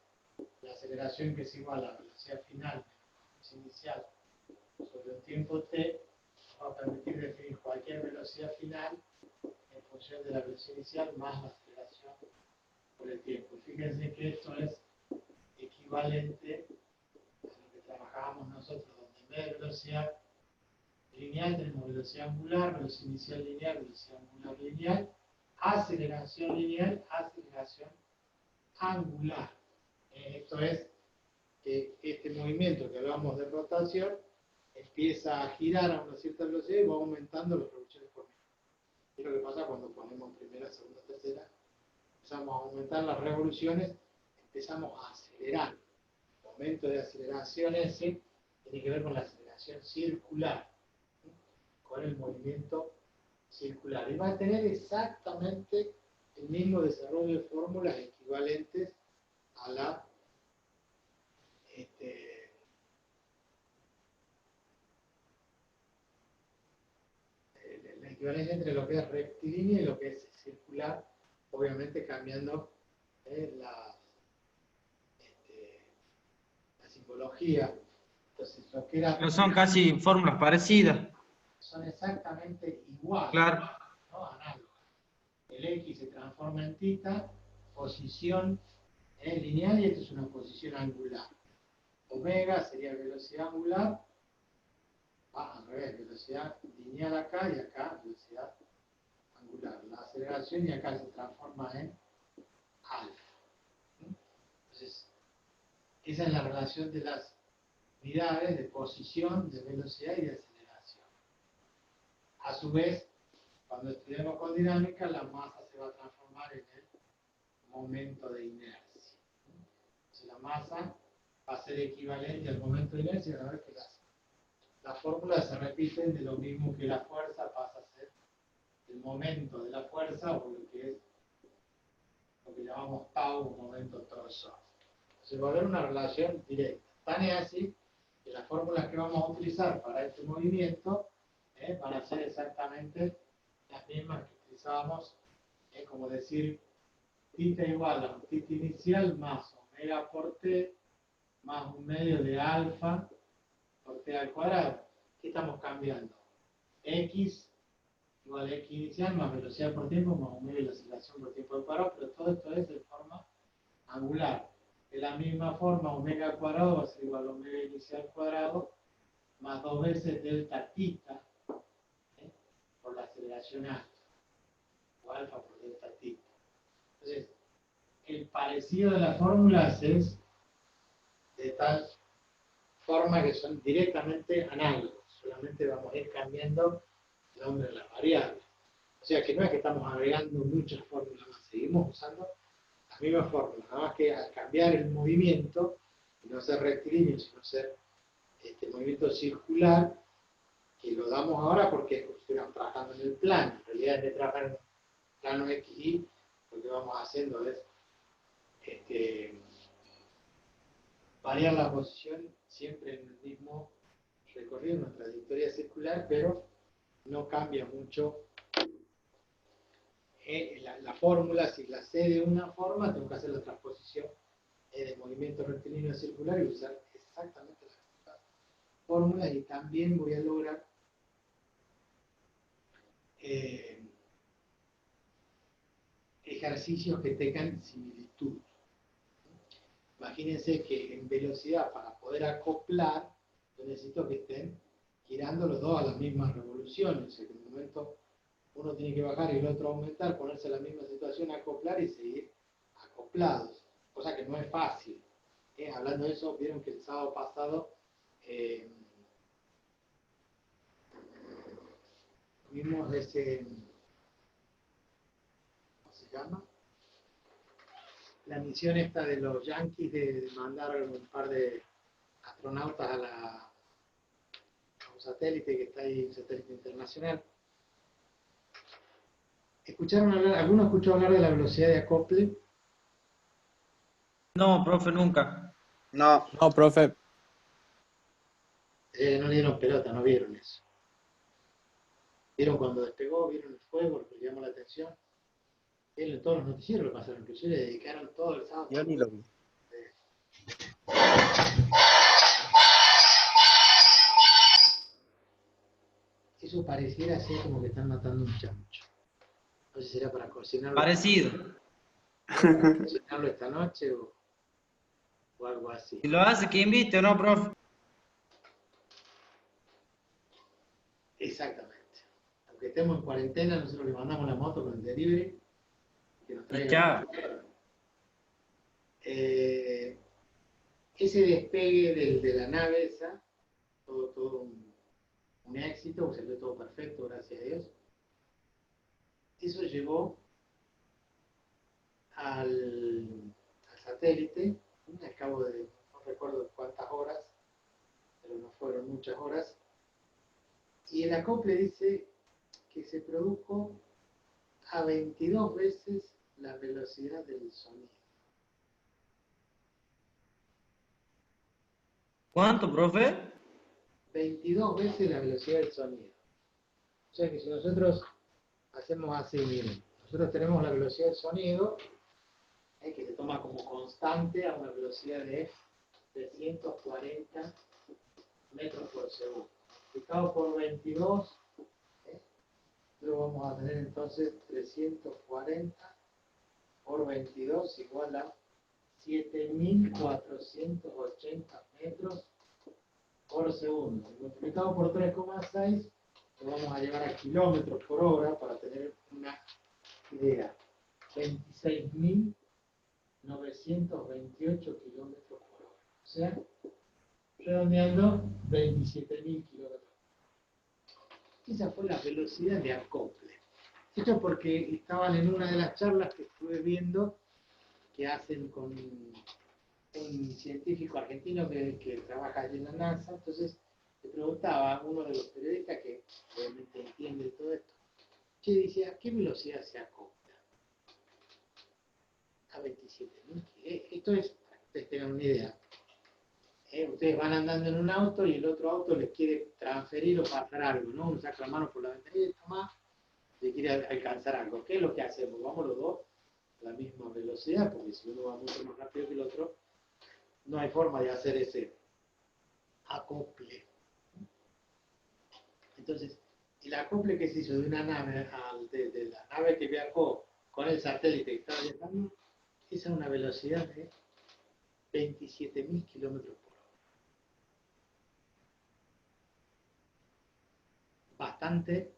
la aceleración, que es igual a la velocidad final menos la velocidad inicial sobre un tiempo t, va a permitir definir cualquier velocidad final en función de la velocidad inicial más la aceleración por el tiempo. Fíjense que esto es equivalente a lo que trabajábamos nosotros, donde en vez de velocidad lineal tenemos velocidad angular, velocidad inicial lineal, velocidad angular lineal, aceleración lineal, aceleración angular. Esto es que este movimiento que hablamos de rotación empieza a girar a una cierta velocidad y va aumentando las revoluciones por minuto. Es lo que pasa cuando ponemos primera, segunda, tercera. Empezamos a aumentar las revoluciones, empezamos a acelerar. El momento de aceleración ese tiene que ver con la aceleración circular, con el movimiento circular. Y va a tener exactamente el mismo desarrollo de fórmulas equivalentes a la equivalencia entre lo que es rectilíneo y lo que es circular, obviamente cambiando la simbología. Entonces, lo que era...
Pero son casi fórmulas parecidas.
Son exactamente iguales,
Claro.
¿no? Análogas. El X se transforma en θ, posición lineal, y esto es una posición angular. Omega sería velocidad angular, al revés, velocidad lineal acá y acá velocidad angular. La aceleración y acá se transforma en alfa. Entonces, esa es la relación de las unidades de posición, de velocidad y de aceleración. A su vez, cuando estudiamos con dinámica, la masa se va a transformar en el momento de inercia. Entonces, la masa va a ser equivalente al momento de inercia, a ver que las fórmulas se repiten de lo mismo que la fuerza pasa a ser el momento de la fuerza, o lo que es lo que llamamos tau, un momento torsor. Entonces va a haber una relación directa. Tan es así que las fórmulas que vamos a utilizar para este movimiento van a ser exactamente las mismas que utilizábamos, como decir θ igual a un θ inicial más omega por t más un medio de alfa por t al cuadrado. ¿Qué estamos cambiando? X igual a X inicial más velocidad por tiempo más omega y la aceleración por tiempo de parado, pero todo esto es de forma angular. De la misma forma, omega al cuadrado va a ser igual a omega inicial al cuadrado más 2 veces delta tita por la aceleración alfa, o alfa por delta tita. Entonces, el parecido de las fórmulas es de tal forma que son directamente análogos, solamente vamos a ir cambiando el nombre de las variables. O sea que no es que estamos agregando muchas fórmulas más, seguimos usando las mismas fórmulas, nada más que al cambiar el movimiento, y no ser rectilíneo, sino ser movimiento circular, que lo damos ahora porque estamos trabajando en el plano. En realidad, en vez de trabajar en el plano XY, lo que vamos haciendo es variar la posición siempre en el mismo recorrido, en una trayectoria circular, pero no cambia mucho la fórmula. Si la sé de una forma, tengo que hacer la transposición de movimiento rectilíneo circular y usar exactamente las mismas fórmulas, y también voy a lograr ejercicios que tengan similitud. Imagínense que en velocidad, para poder acoplar, yo necesito que estén girando los dos a las mismas revoluciones. O sea, que en un momento uno tiene que bajar y el otro aumentar, ponerse en la misma situación, acoplar y seguir acoplados. Cosa que no es fácil. Hablando de eso, vieron que el sábado pasado vimos ese, ¿cómo se llama? La misión esta de los yanquis de mandar un par de astronautas a un satélite que está ahí, un satélite internacional. ¿Escucharon hablar, alguno escuchó hablar de la velocidad de acople?
No, profe, nunca.
No, profe.
No le dieron pelota, no vieron eso. ¿Vieron cuando despegó? ¿Vieron el fuego? Lo que le llamó la atención. En todos los noticieros lo pasaron, inclusive le dedicaron todo el sábado.
Yo ni lo vi.
Eso pareciera ser como que están matando un chancho. No sé si será para cocinarlo.
Parecido.
Para cocinarlo esta noche o algo así.
Si lo hace, que invite o no, profe.
Exactamente. Aunque estemos en cuarentena, nosotros le mandamos la moto con el delivery. Que nos
Y
traiga.
chao.
Ese despegue de la nave esa, todo un éxito, salió todo perfecto, gracias a Dios. Eso llevó al satélite, al cabo de, no recuerdo cuántas horas, pero no fueron muchas horas, y el acople dice que se produjo a 22 veces la velocidad del sonido.
¿Cuánto, profe?
22 veces la velocidad del sonido. O sea que si nosotros hacemos así, miren, nosotros tenemos la velocidad del sonido, que se toma como constante a una velocidad de 340 metros por segundo. Multiplicado por 22, luego vamos a tener entonces 340 por 22 igual a 7.480 metros por segundo. Multiplicado por 3,6, lo vamos a llevar a kilómetros por hora para tener una idea. 26.928 kilómetros por hora. O sea, redondeando, 27.000 kilómetros. Esa fue la velocidad de acople. Esto porque estaban en una de las charlas que estuve viendo que hacen con un científico argentino que trabaja allí en la NASA. Entonces le preguntaba a uno de los periodistas que obviamente entiende todo esto, que dice, ¿a qué velocidad se acopla? A 27.000. Esto es, para que ustedes tengan una idea. Ustedes van andando en un auto y el otro auto les quiere transferir o pasar algo, ¿no? Uno saca la mano por la ventanilla y toma, le quiere alcanzar algo. ¿Qué es lo que hacemos? Vamos los dos a la misma velocidad, porque si uno va mucho más rápido que el otro, no hay forma de hacer ese acople. Entonces, el acople que se hizo de una nave, de la nave que viajó con el satélite que estaba viajando, es a una velocidad de 27.000 kilómetros por hora. Bastante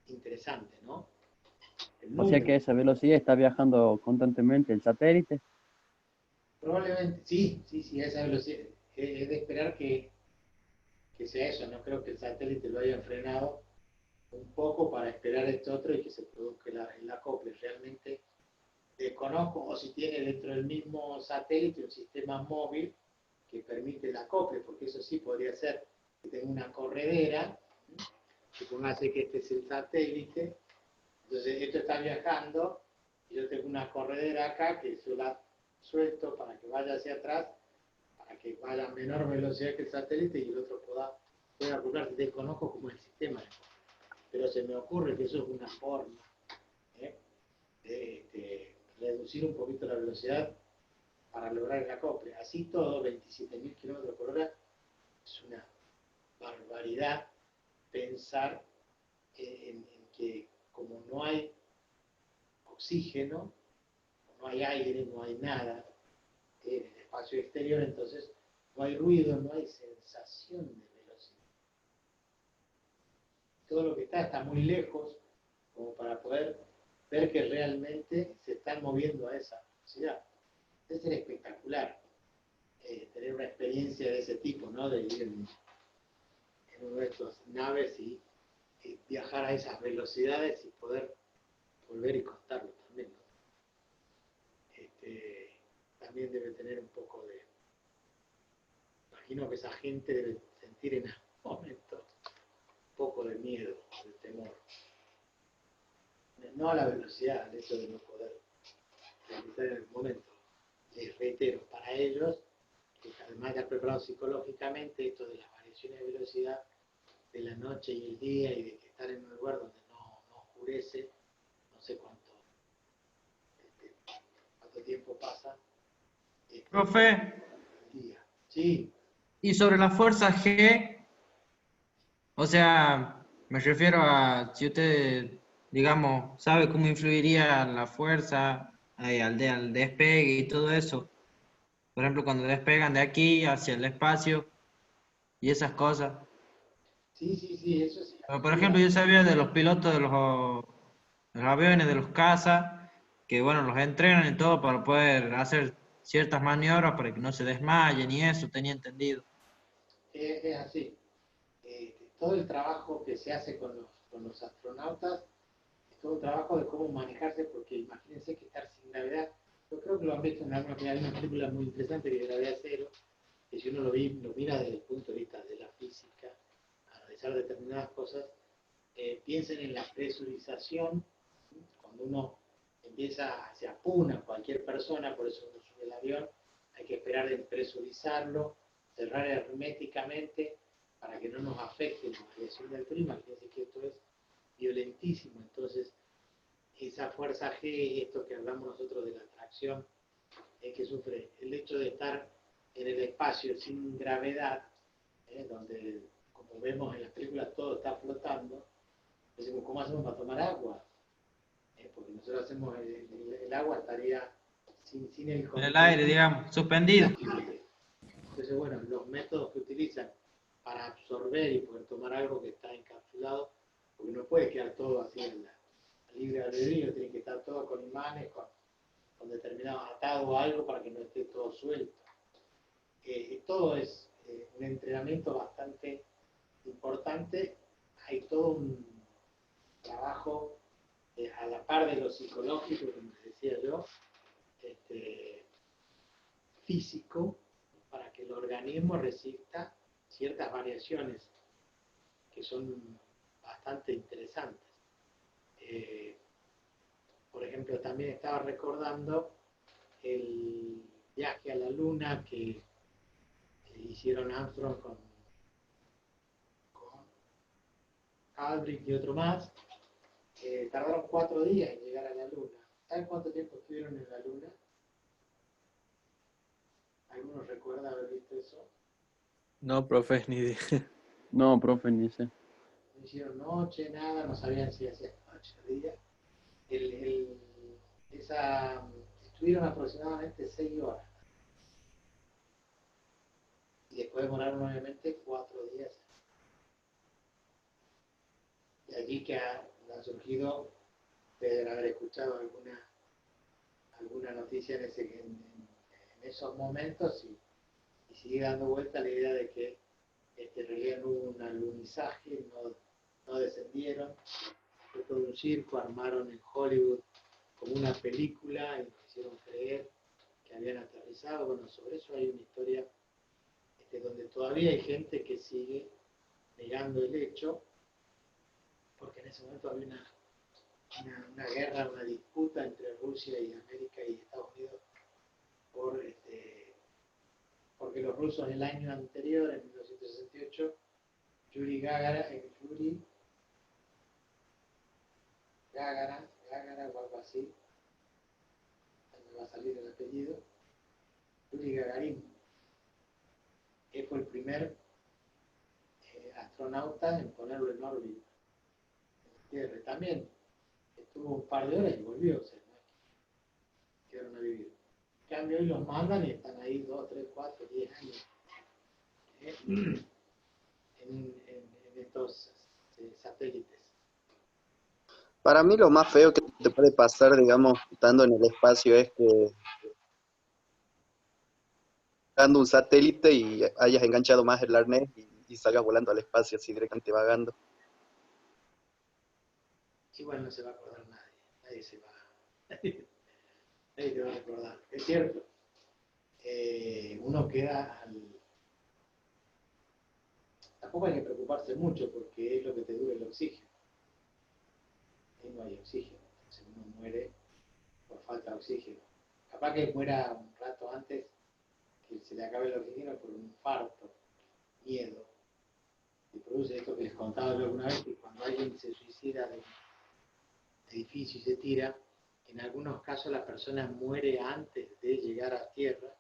interesante, ¿no? El
O sea que
número.
a esa velocidad está viajando constantemente el satélite.
Probablemente, sí, a esa velocidad. Es de esperar que sea eso. No creo que el satélite lo haya frenado un poco para esperar esto otro y que se produzca el acople. Realmente desconozco, o si tiene dentro del mismo satélite un sistema móvil que permite el acople, porque eso sí podría ser que tenga una corredera, supongase que este es el satélite, entonces esto está viajando y yo tengo una corredera acá que yo la suelto para que vaya hacia atrás, para que vaya a menor velocidad que el satélite y el otro pueda acoplarse. Desconozco como el sistema, pero se me ocurre que eso es una forma de reducir un poquito la velocidad para lograr el acople. Así todo, 27.000 kilómetros por hora, es una barbaridad pensar en que como no hay oxígeno, no hay aire, no hay nada en el espacio exterior, entonces no hay ruido, no hay sensación de velocidad. Todo lo que está muy lejos como para poder ver que realmente se están moviendo a esa velocidad. Debe ser espectacular tener una experiencia de ese tipo, ¿no? De ir en una de estas naves y viajar a esas velocidades y poder volver y contarlo también, ¿no? También debe tener un poco de... Imagino que esa gente debe sentir en algún momento un poco de miedo, de temor. No a la velocidad, al hecho de no poder realizar en el momento. Les reitero, para ellos, que además de estar preparados psicológicamente, esto de las variaciones de velocidad de la noche y el día y de que estar en un lugar donde no oscurece, no sé cuánto tiempo pasa.
Profe,
Día. Sí,
y sobre la fuerza G, o sea, me refiero a si usted, digamos, sabe cómo influiría la fuerza al despegue y todo eso. Por ejemplo, cuando despegan de aquí hacia el espacio y esas cosas.
sí, eso sí.
Pero, por ejemplo, yo sabía de los pilotos de los aviones, de los cazas, que bueno, los entrenan y todo para poder hacer ciertas maniobras para que no se desmayen y eso, tenía entendido.
Es así. Todo el trabajo que se hace con los astronautas es todo un trabajo de cómo manejarse, porque imagínense que estar sin gravedad, yo creo que lo han visto en alguna película, hay una película muy interesante que es Gravedad Cero, que si uno lo mira desde el punto de vista de la física, analizar determinadas cosas, piensen en la presurización, cuando uno se apuna cualquier persona, por eso uno sube el avión, hay que esperar en presurizarlo, cerrar herméticamente para que no nos afecte la variación del clima. Fíjense que esto es violentísimo, entonces esa fuerza G, esto que hablamos nosotros de la atracción, que sufre el hecho de estar en el espacio sin gravedad, donde, como vemos en las películas, todo está flotando. Decimos, ¿cómo hacemos para tomar agua? Porque nosotros hacemos, el agua estaría sin el
En el aire, digamos, suspendido.
Entonces, bueno, los métodos que utilizan para absorber y poder tomar algo que está encapsulado, porque no puede quedar todo así al libre albedrío, tiene que estar todo con imanes, con determinado atado a algo para que no esté todo suelto. Todo es un entrenamiento bastante importante. Hay todo un trabajo a la par de lo psicológico, como decía yo, físico, para que el organismo resista ciertas variaciones que son bastante interesantes. Por ejemplo, también estaba recordando el viaje a la Luna que hicieron Armstrong con Aldrich y otro más. Tardaron 4 días en llegar a la Luna. ¿Saben cuánto tiempo estuvieron en la Luna? ¿Alguno recuerda haber visto eso?
No, profe, ni idea.
No, profe, ni sé.
no hicieron noche, nada, no sabían si hacía noche o día. El, el- estuvieron aproximadamente 6 horas y después demoraron obviamente 4 días. Y allí que han surgido, deben haber escuchado alguna noticia en esos momentos y sigue dando vuelta la idea de que en realidad no hubo un alunizaje, no descendieron, fue todo un circo, armaron en Hollywood como una película y nos hicieron creer que habían aterrizado. Bueno, sobre eso hay una historia donde todavía hay gente que sigue negando el hecho, porque en ese momento había una guerra, una disputa entre Rusia y América y Estados Unidos porque los rusos en el año anterior, en 1968, Yuri Gagarin o algo así, me va a salir el apellido, Yuri Gagarin, que fue el primer astronauta en ponerlo en órbita en la Tierra. También estuvo un par de horas y volvió, o sea, ¿no? Quedaron a vivir. En cambio, hoy los mandan y están ahí 2, 3, 4, 10 años en estos satélites.
Para mí lo más feo que te puede pasar, digamos, estando en el espacio es que dando un satélite y hayas enganchado más el arnés y salgas volando al espacio así directamente vagando.
Igual no se va a acordar nadie se va, nadie te va a recordar. Es cierto, uno queda Tampoco hay que preocuparse mucho porque es lo que te dura el oxígeno. Ahí no hay oxígeno, entonces uno muere por falta de oxígeno. Capaz que muera un rato antes que se le acabe el oxígeno por un infarto, miedo. Y produce esto que les contaba yo alguna vez, que cuando alguien se suicida de un edificio y se tira, en algunos casos la persona muere antes de llegar a tierra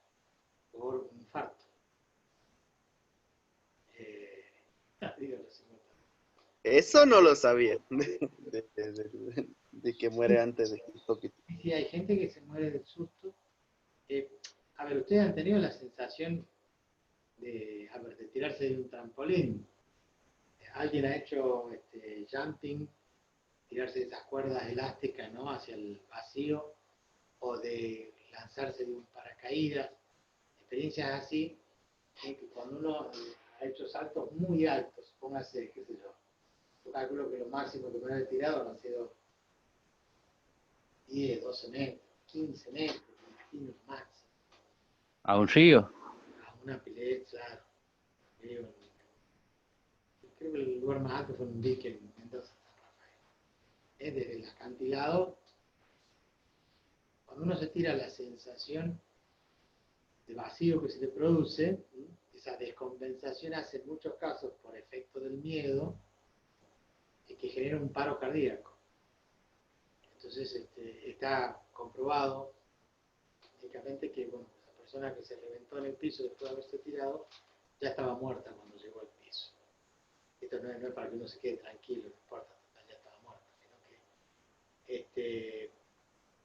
por un infarto.
Eso no lo sabía, de que muere antes de que toque.
Sí, hay gente que se muere del susto. A ver, ustedes han tenido la sensación de tirarse de un trampolín. Alguien ha hecho jumping, tirarse de esas cuerdas elásticas, ¿no?, hacia el vacío, o de lanzarse de un paracaídas. Experiencias así, que cuando uno ha hecho saltos muy altos, póngase, qué sé yo, yo calculo que lo máximo que me he tirado han sido 10, 12 metros, 15 metros, me imagino el máximo.
¿A un río?
A una pileta, claro. Creo que el lugar más alto fue un dique en Mendoza, San Rafael. Desde el acantilado, cuando uno se tira, la sensación de vacío que se le produce, esa descompensación hace en muchos casos por efecto del miedo, que genera un paro cardíaco. Entonces está comprobado médicamente que bueno, la persona que se reventó en el piso después de haberse tirado ya estaba muerta cuando llegó al piso. Esto no es para que uno se quede tranquilo, no importa, ya estaba muerta, sino que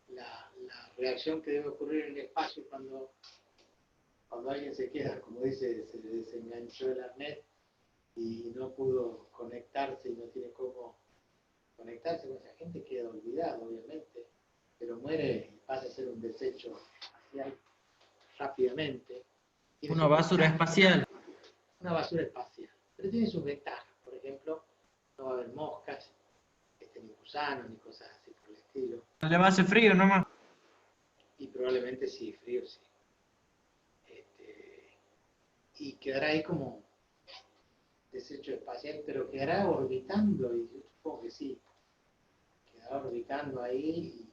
la reacción que debe ocurrir en el espacio cuando alguien se queda, como dice, se le desenganchó el arnés y no pudo conectarse y no tiene cómo conectarse con esa gente, queda olvidado, obviamente, pero muere y pasa a ser un desecho espacial rápidamente.
Una basura espacial.
Una basura espacial. Pero tiene sus ventajas. Por ejemplo, no va a haber moscas, ni gusanos, ni cosas así por el estilo.
Le va a hacer frío nomás.
Y probablemente sí, frío sí. Y quedará ahí como desecho espacial, pero quedará orbitando, y yo supongo que sí, quedará orbitando ahí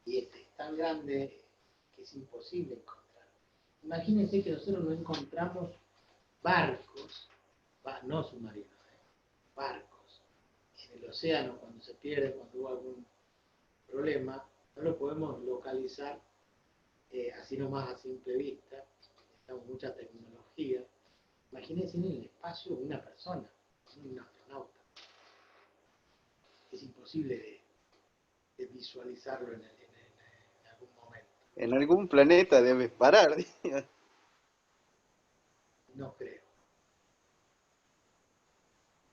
y es tan grande que es imposible encontrar. Imagínense que nosotros no encontramos barcos, no submarinos, barcos en el océano cuando se pierden, cuando hubo algún problema, no lo podemos localizar así nomás a simple vista, necesitamos mucha tecnología. Imagínense en el espacio una persona, un astronauta. es imposible de visualizarlo en algún momento.
En algún planeta debe parar.
No creo.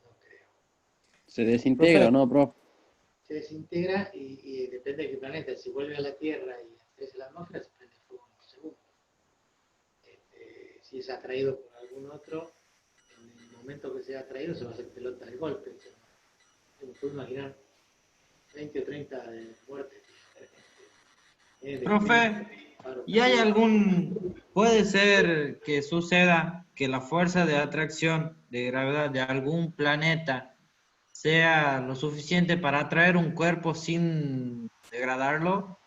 No creo.
Se desintegra, ¿no, profe?
Se desintegra y depende de qué planeta. Si vuelve a la Tierra y crece la atmósfera, se prende fuego en un segundo. Si es atraído por algún otro, en el momento que sea atraído se va a hacer pelota de golpe. Se me puedo imaginar 20 o 30 de muertes.
Profe, ¿y hay puede ser que suceda que la fuerza de atracción de gravedad de algún planeta sea lo suficiente para atraer un cuerpo sin degradarlo?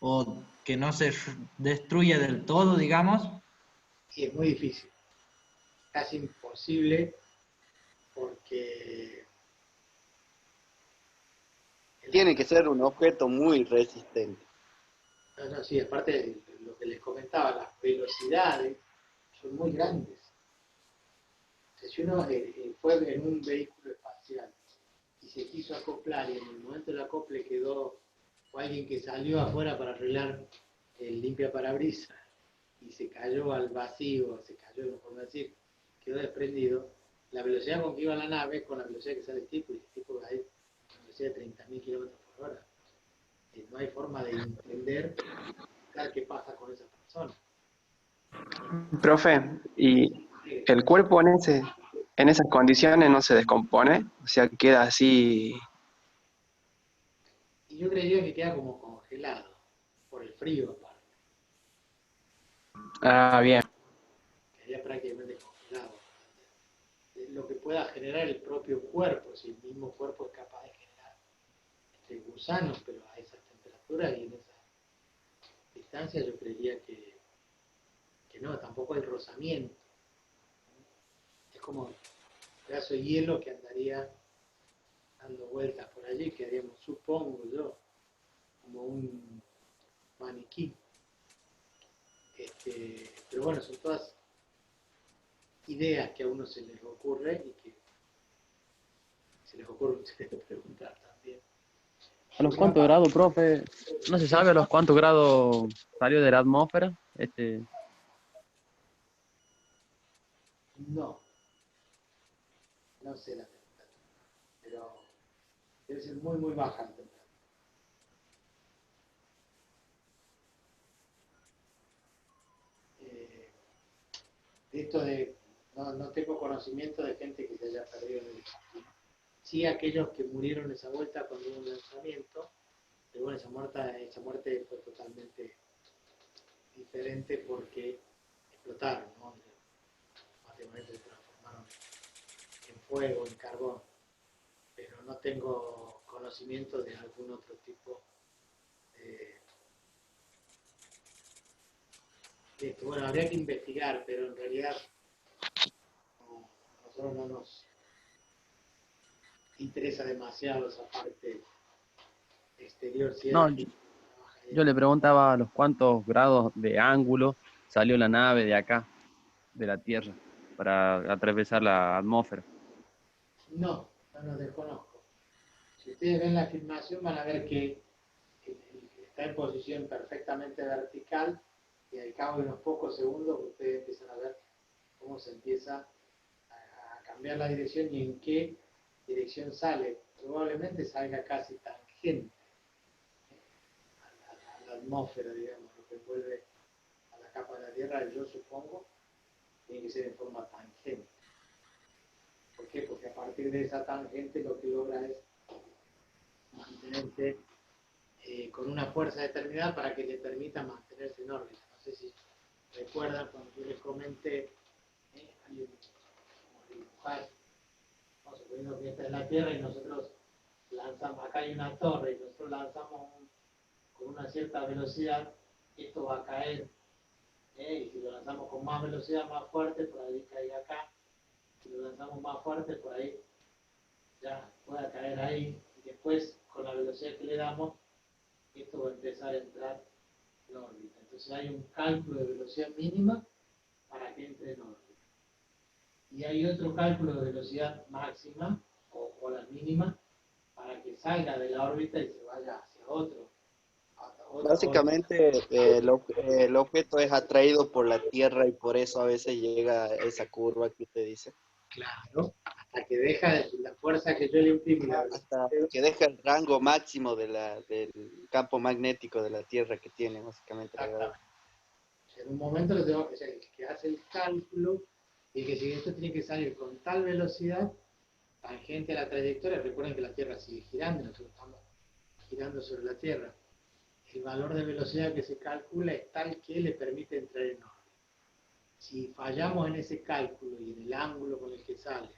¿O que no se destruya del todo, digamos?
Y es muy difícil, casi imposible, porque
Tiene que ser un objeto muy resistente.
no, sí, aparte de lo que les comentaba, las velocidades son muy grandes. O sea, si uno fue en un vehículo espacial y se quiso acoplar y en el momento del acople quedó o alguien que salió afuera para arreglar el limpia parabrisas y se cayó al vacío, se cayó, no puedo decir, quedó desprendido, la velocidad con que iba la nave con la velocidad que sale el tipo, y el tipo va a ir a una velocidad de 30.000 kilómetros por hora. No hay forma de entender qué pasa con esa persona.
Profe, ¿y el cuerpo en esas condiciones no se descompone? O sea, queda así.
Y yo creería que queda como congelado, por el frío aparte.
Ah, bien.
Quedaría prácticamente congelado. Lo que pueda generar el propio cuerpo, si el mismo cuerpo es capaz de generar gusanos, pero a esas temperaturas y en esa distancia yo creería que no, tampoco hay rozamiento. Es como un pedazo de hielo que andaría dando vueltas por allí, que haríamos, supongo yo, como un maniquí. Pero bueno, son todas ideas que a uno se les ocurre y que se les ocurre a ustedes preguntar también.
¿A los cuántos grados, profe? ¿No se sabe a los cuántos grados salió de la atmósfera?
No sé la temperatura, pero debe ser muy, muy baja la temperatura. No tengo conocimiento de gente que se haya perdido en el camino. Sí, aquellos que murieron en esa vuelta cuando hubo un lanzamiento, pero bueno, esa muerte fue totalmente diferente porque explotaron, ¿no? Matemáticamente se transformaron en fuego, en carbón, pero no tengo conocimiento de algún otro tipo de esto. Bueno, habría que investigar, pero en realidad a nosotros no nos interesa demasiado esa parte exterior.
No, yo le preguntaba a los cuántos grados de ángulo salió la nave de acá, de la Tierra, para atravesar la atmósfera.
No desconozco. Si ustedes ven la filmación van a ver que está en posición perfectamente vertical y al cabo de unos pocos segundos ustedes empiezan a ver cómo se empieza a cambiar la dirección y en qué dirección sale. Probablemente salga casi tangente a la atmósfera, digamos, lo que envuelve a la capa de la Tierra, yo supongo, tiene que ser en forma tangente. ¿Por qué? Porque a partir de esa tangente lo que logra es mantenerse con una fuerza determinada para que le permita mantenerse en órbita. No sé si recuerdan cuando yo les comenté, hay como dibujar, suponiendo que esta es la Tierra y nosotros lanzamos, acá hay una torre y nosotros lanzamos con una cierta velocidad, esto va a caer, y si lo lanzamos con más velocidad, más fuerte, por ahí caiga acá, si lo lanzamos más fuerte, por ahí ya pueda caer ahí, y después con la velocidad que le damos, esto va a empezar a entrar en órbita. Entonces hay un cálculo de velocidad mínima para que entre en órbita. Y hay otro cálculo de velocidad máxima o la mínima para que salga de la órbita y se vaya hacia otro.
Básicamente, el objeto es atraído por la Tierra y por eso a veces llega a esa curva que usted dice.
Claro, hasta que deja de la fuerza que yo le imprimo.
Hasta que deja el rango máximo del campo magnético de la Tierra que tiene, básicamente.
En un momento lo tengo que hacer, el que hace el cálculo y que si esto tiene que salir con tal velocidad, tangente a la trayectoria, recuerden que la Tierra sigue girando, nosotros estamos girando sobre la Tierra. El valor de velocidad que se calcula es tal que le permite entrar en órbita. Si fallamos en ese cálculo y en el ángulo con el que sale,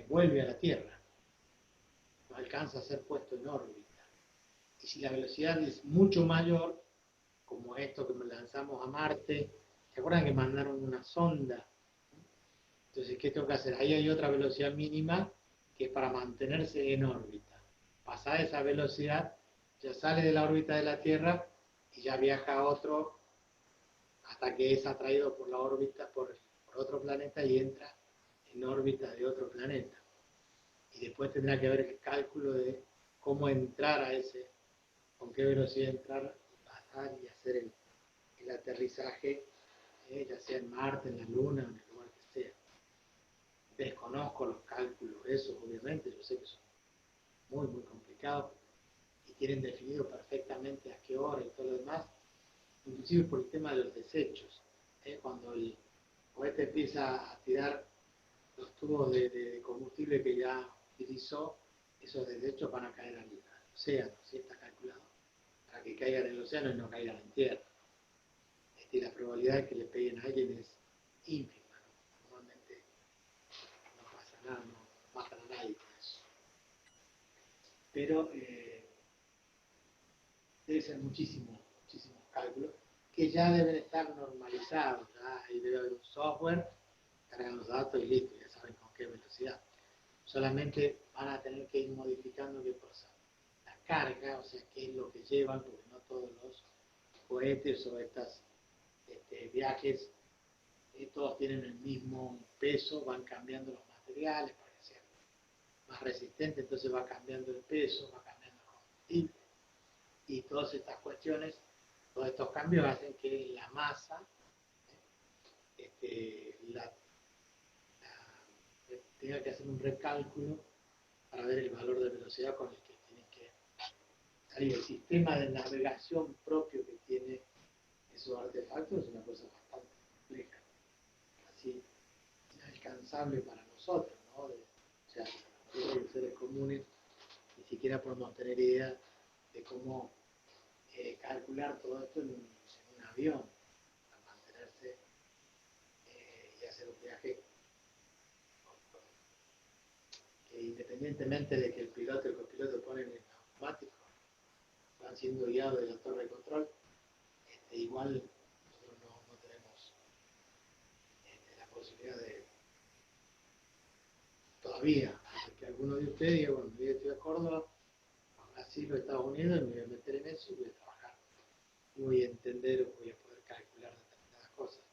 vuelve a la Tierra, no alcanza a ser puesto en órbita. Y si la velocidad es mucho mayor, como esto que lanzamos a Marte, ¿se acuerdan que mandaron una sonda? Entonces, ¿qué tengo que hacer? Ahí hay otra velocidad mínima que es para mantenerse en órbita. Pasada esa velocidad, ya sale de la órbita de la Tierra y ya viaja a otro hasta que es atraído por la órbita, por otro planeta y entra en órbita de otro planeta. Y después tendrá que ver el cálculo de cómo entrar a ese, con qué velocidad entrar, pasar y hacer el aterrizaje, ya sea en Marte, en la Luna, en el lugar que sea. Desconozco los cálculos, eso obviamente, yo sé que son muy, muy complicados y tienen definido perfectamente a qué hora y todo lo demás, inclusive por el tema de los desechos. Cuando el cohete empieza a tirar los tubos de combustible que ya utilizó, esos desechos van a caer al océano, ¿sí? Está calculado para que caigan en el océano y no caigan en tierra. Y la probabilidad de que le peguen a alguien es ínfima, ¿no? Normalmente no pasa nada, no matan a nadie con eso. Pero debe ser muchísimos cálculos que ya deben estar normalizados. ¿Ya? Ahí debe haber un software, cargan los datos y listo, ya saben con qué velocidad. Solamente van a tener que ir modificando qué cosa. La carga, o sea, qué es lo que llevan, porque no todos los cohetes o estos viajes, todos tienen el mismo peso, van cambiando los materiales para que sean más resistentes, entonces va cambiando el peso, va cambiando el combustible. Y todas estas cuestiones, todos estos cambios hacen que la masa tenga que hacer un recálculo para ver el valor de velocidad con el que tiene que salir. El sistema de navegación propio que tiene esos artefactos es una cosa bastante compleja, casi inalcanzable para nosotros, ¿no? O sea, los seres comunes ni siquiera podemos tener idea de cómo calcular todo esto en un avión, para mantenerse y hacer un viaje que independientemente de que el piloto y el copiloto ponen en automático, van siendo guiados de la torre de control, igual nosotros no tenemos la posibilidad de todavía, que alguno de ustedes diga, bueno, yo estoy a Córdoba, a Brasil o a Estados Unidos, me voy a meter en eso y voy a trabajar. Y voy a entender o voy a poder calcular determinadas cosas.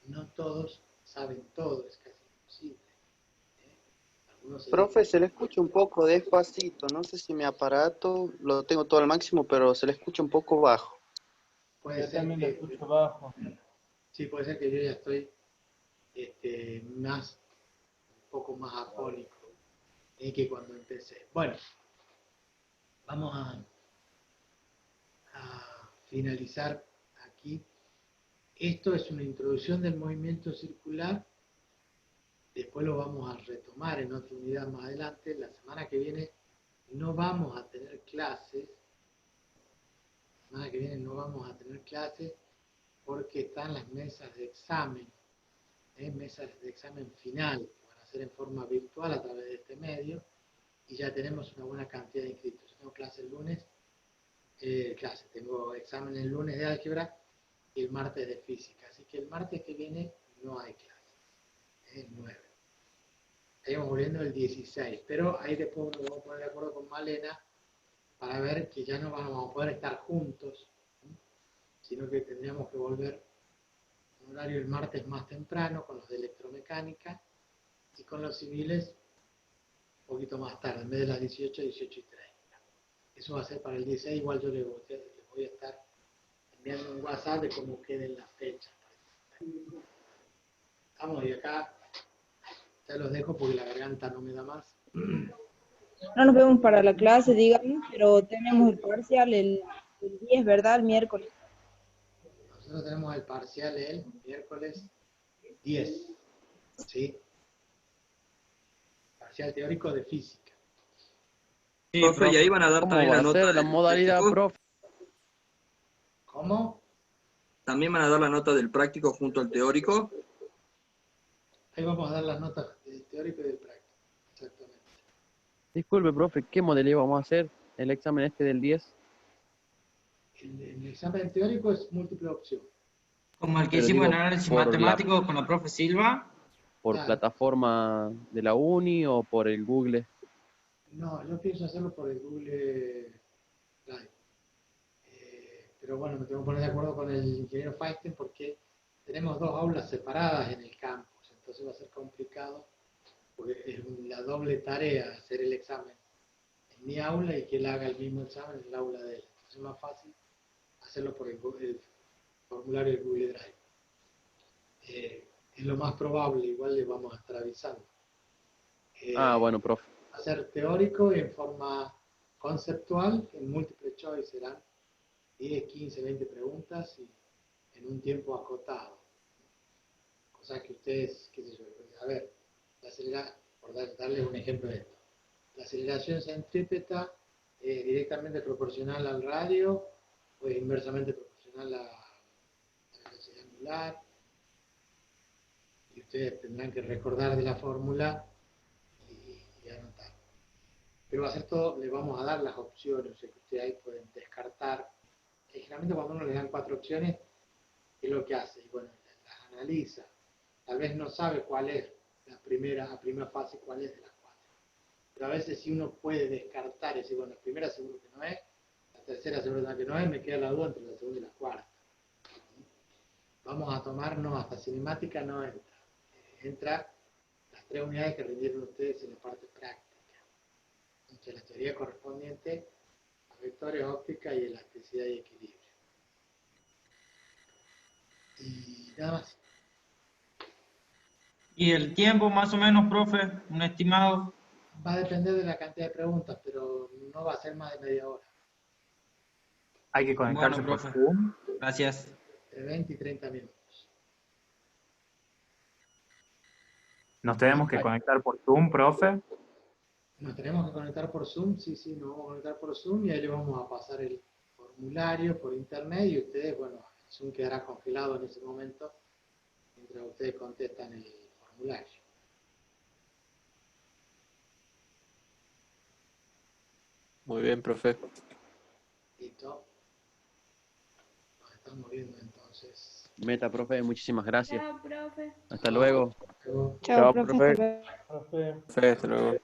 No todos saben todo, es casi imposible.
Profe, se le escucha un poco despacito, no sé si mi aparato lo tengo todo al máximo, pero se le escucha un poco bajo.
Puede ser que, lo escucho bajo. Sí, puede ser que yo ya estoy un poco más afónico que cuando empecé. Bueno, vamos a finalizar aquí. Esto es una introducción del movimiento circular. Después lo vamos a retomar en otra unidad más adelante. La semana que viene no vamos a tener clases. La semana que viene no vamos a tener clases porque están las mesas de examen. Mesas de examen final, que van a ser en forma virtual a través de este medio. Y ya tenemos una buena cantidad de inscritos. Yo tengo clase el lunes. Tengo examen el lunes de álgebra y el martes de física. Así que el martes que viene no hay clase. Es el 9. Estamos volviendo el 16. Pero ahí después nos vamos a poner de acuerdo con Malena para ver que ya no vamos a poder estar juntos, sino que tendríamos que volver un horario el martes más temprano con los de electromecánica y con los civiles poquito más tarde, en vez de las 18, 18:30. Eso va a ser para el 16, igual yo les voy a estar enviando un WhatsApp de cómo queden las fechas. Vamos, y acá ya los dejo porque la garganta no me da más.
No nos vemos para la clase, digamos, pero tenemos el parcial el 10, ¿verdad? El miércoles.
Nosotros tenemos el parcial el miércoles 10, ¿sí? Parcial teórico de física.
Sí, profe, y ahí van a dar
¿Cómo
también
va
la
a
nota
ser la
del
modalidad,
práctico.
profe?
¿Cómo?
También van a dar la nota del práctico junto al teórico.
Ahí vamos a dar las notas del teórico y del práctico. Exactamente.
Disculpe, profe, ¿qué modalidad vamos a hacer? ¿El examen este del 10?
El examen teórico es múltiple opción.
Como el que
Pero
hicimos
digo,
en análisis
por
matemático con la profe Silva.
¿Por
Claro.
plataforma de la uni o por el Google?
No, yo pienso hacerlo por el Google Drive. Pero bueno, me tengo que poner de acuerdo con el ingeniero Feinstein porque tenemos dos aulas separadas en el campus. Entonces va a ser complicado porque es la doble tarea hacer el examen en mi aula y que él haga el mismo examen en el aula de él. Entonces es más fácil hacerlo por el formulario de Google Drive. Es lo más probable, igual le vamos a estar avisando.
Bueno, profe.
Hacer teórico en forma conceptual, en múltiple choice serán 10, 15, 20 preguntas y en un tiempo acotado. O sea que ustedes, qué sé yo, a ver, por darles un ejemplo de esto. La aceleración centrípeta es directamente proporcional al radio o es inversamente proporcional a la velocidad angular. Y ustedes tendrán que recordar de la fórmula y anotar. Pero va a ser todo, les vamos a dar las opciones, o sea que ustedes ahí pueden descartar. Generalmente cuando uno le dan 4 opciones, ¿qué es lo que hace? Y bueno, las analiza. Tal vez no sabe cuál es la primera fase, cuál es de las 4. Pero a veces si uno puede descartar y decir, bueno, la primera seguro que no es, la tercera seguro que no es, me queda la duda entre la segunda y la cuarta. Vamos a tomarnos hasta cinemática, no entra. Entra las 3 unidades que rindieron ustedes en la parte práctica. Entonces la teoría correspondiente a vectores, óptica y elasticidad y equilibrio. Y nada más.
¿Y el tiempo más o menos, profe? ¿Un estimado?
Va a depender de la cantidad de preguntas, pero no va a ser más de media hora.
Hay que conectarse
Bueno,
por
profe.
Zoom.
Gracias.
Entre 20 y 30 minutos.
Nos tenemos que conectar por Zoom, profe.
Nos tenemos que conectar por Zoom, sí, nos vamos a conectar por Zoom y ahí le vamos a pasar el formulario por internet y ustedes, bueno, el Zoom quedará congelado en ese momento mientras ustedes contestan el formulario.
Muy bien, profe.
Listo. Nos estamos viendo entonces.
Meta, profe, muchísimas gracias.
Chao, profe.
Hasta luego.
Luego.
Chao, profe. Hasta luego.
Profe, hasta luego.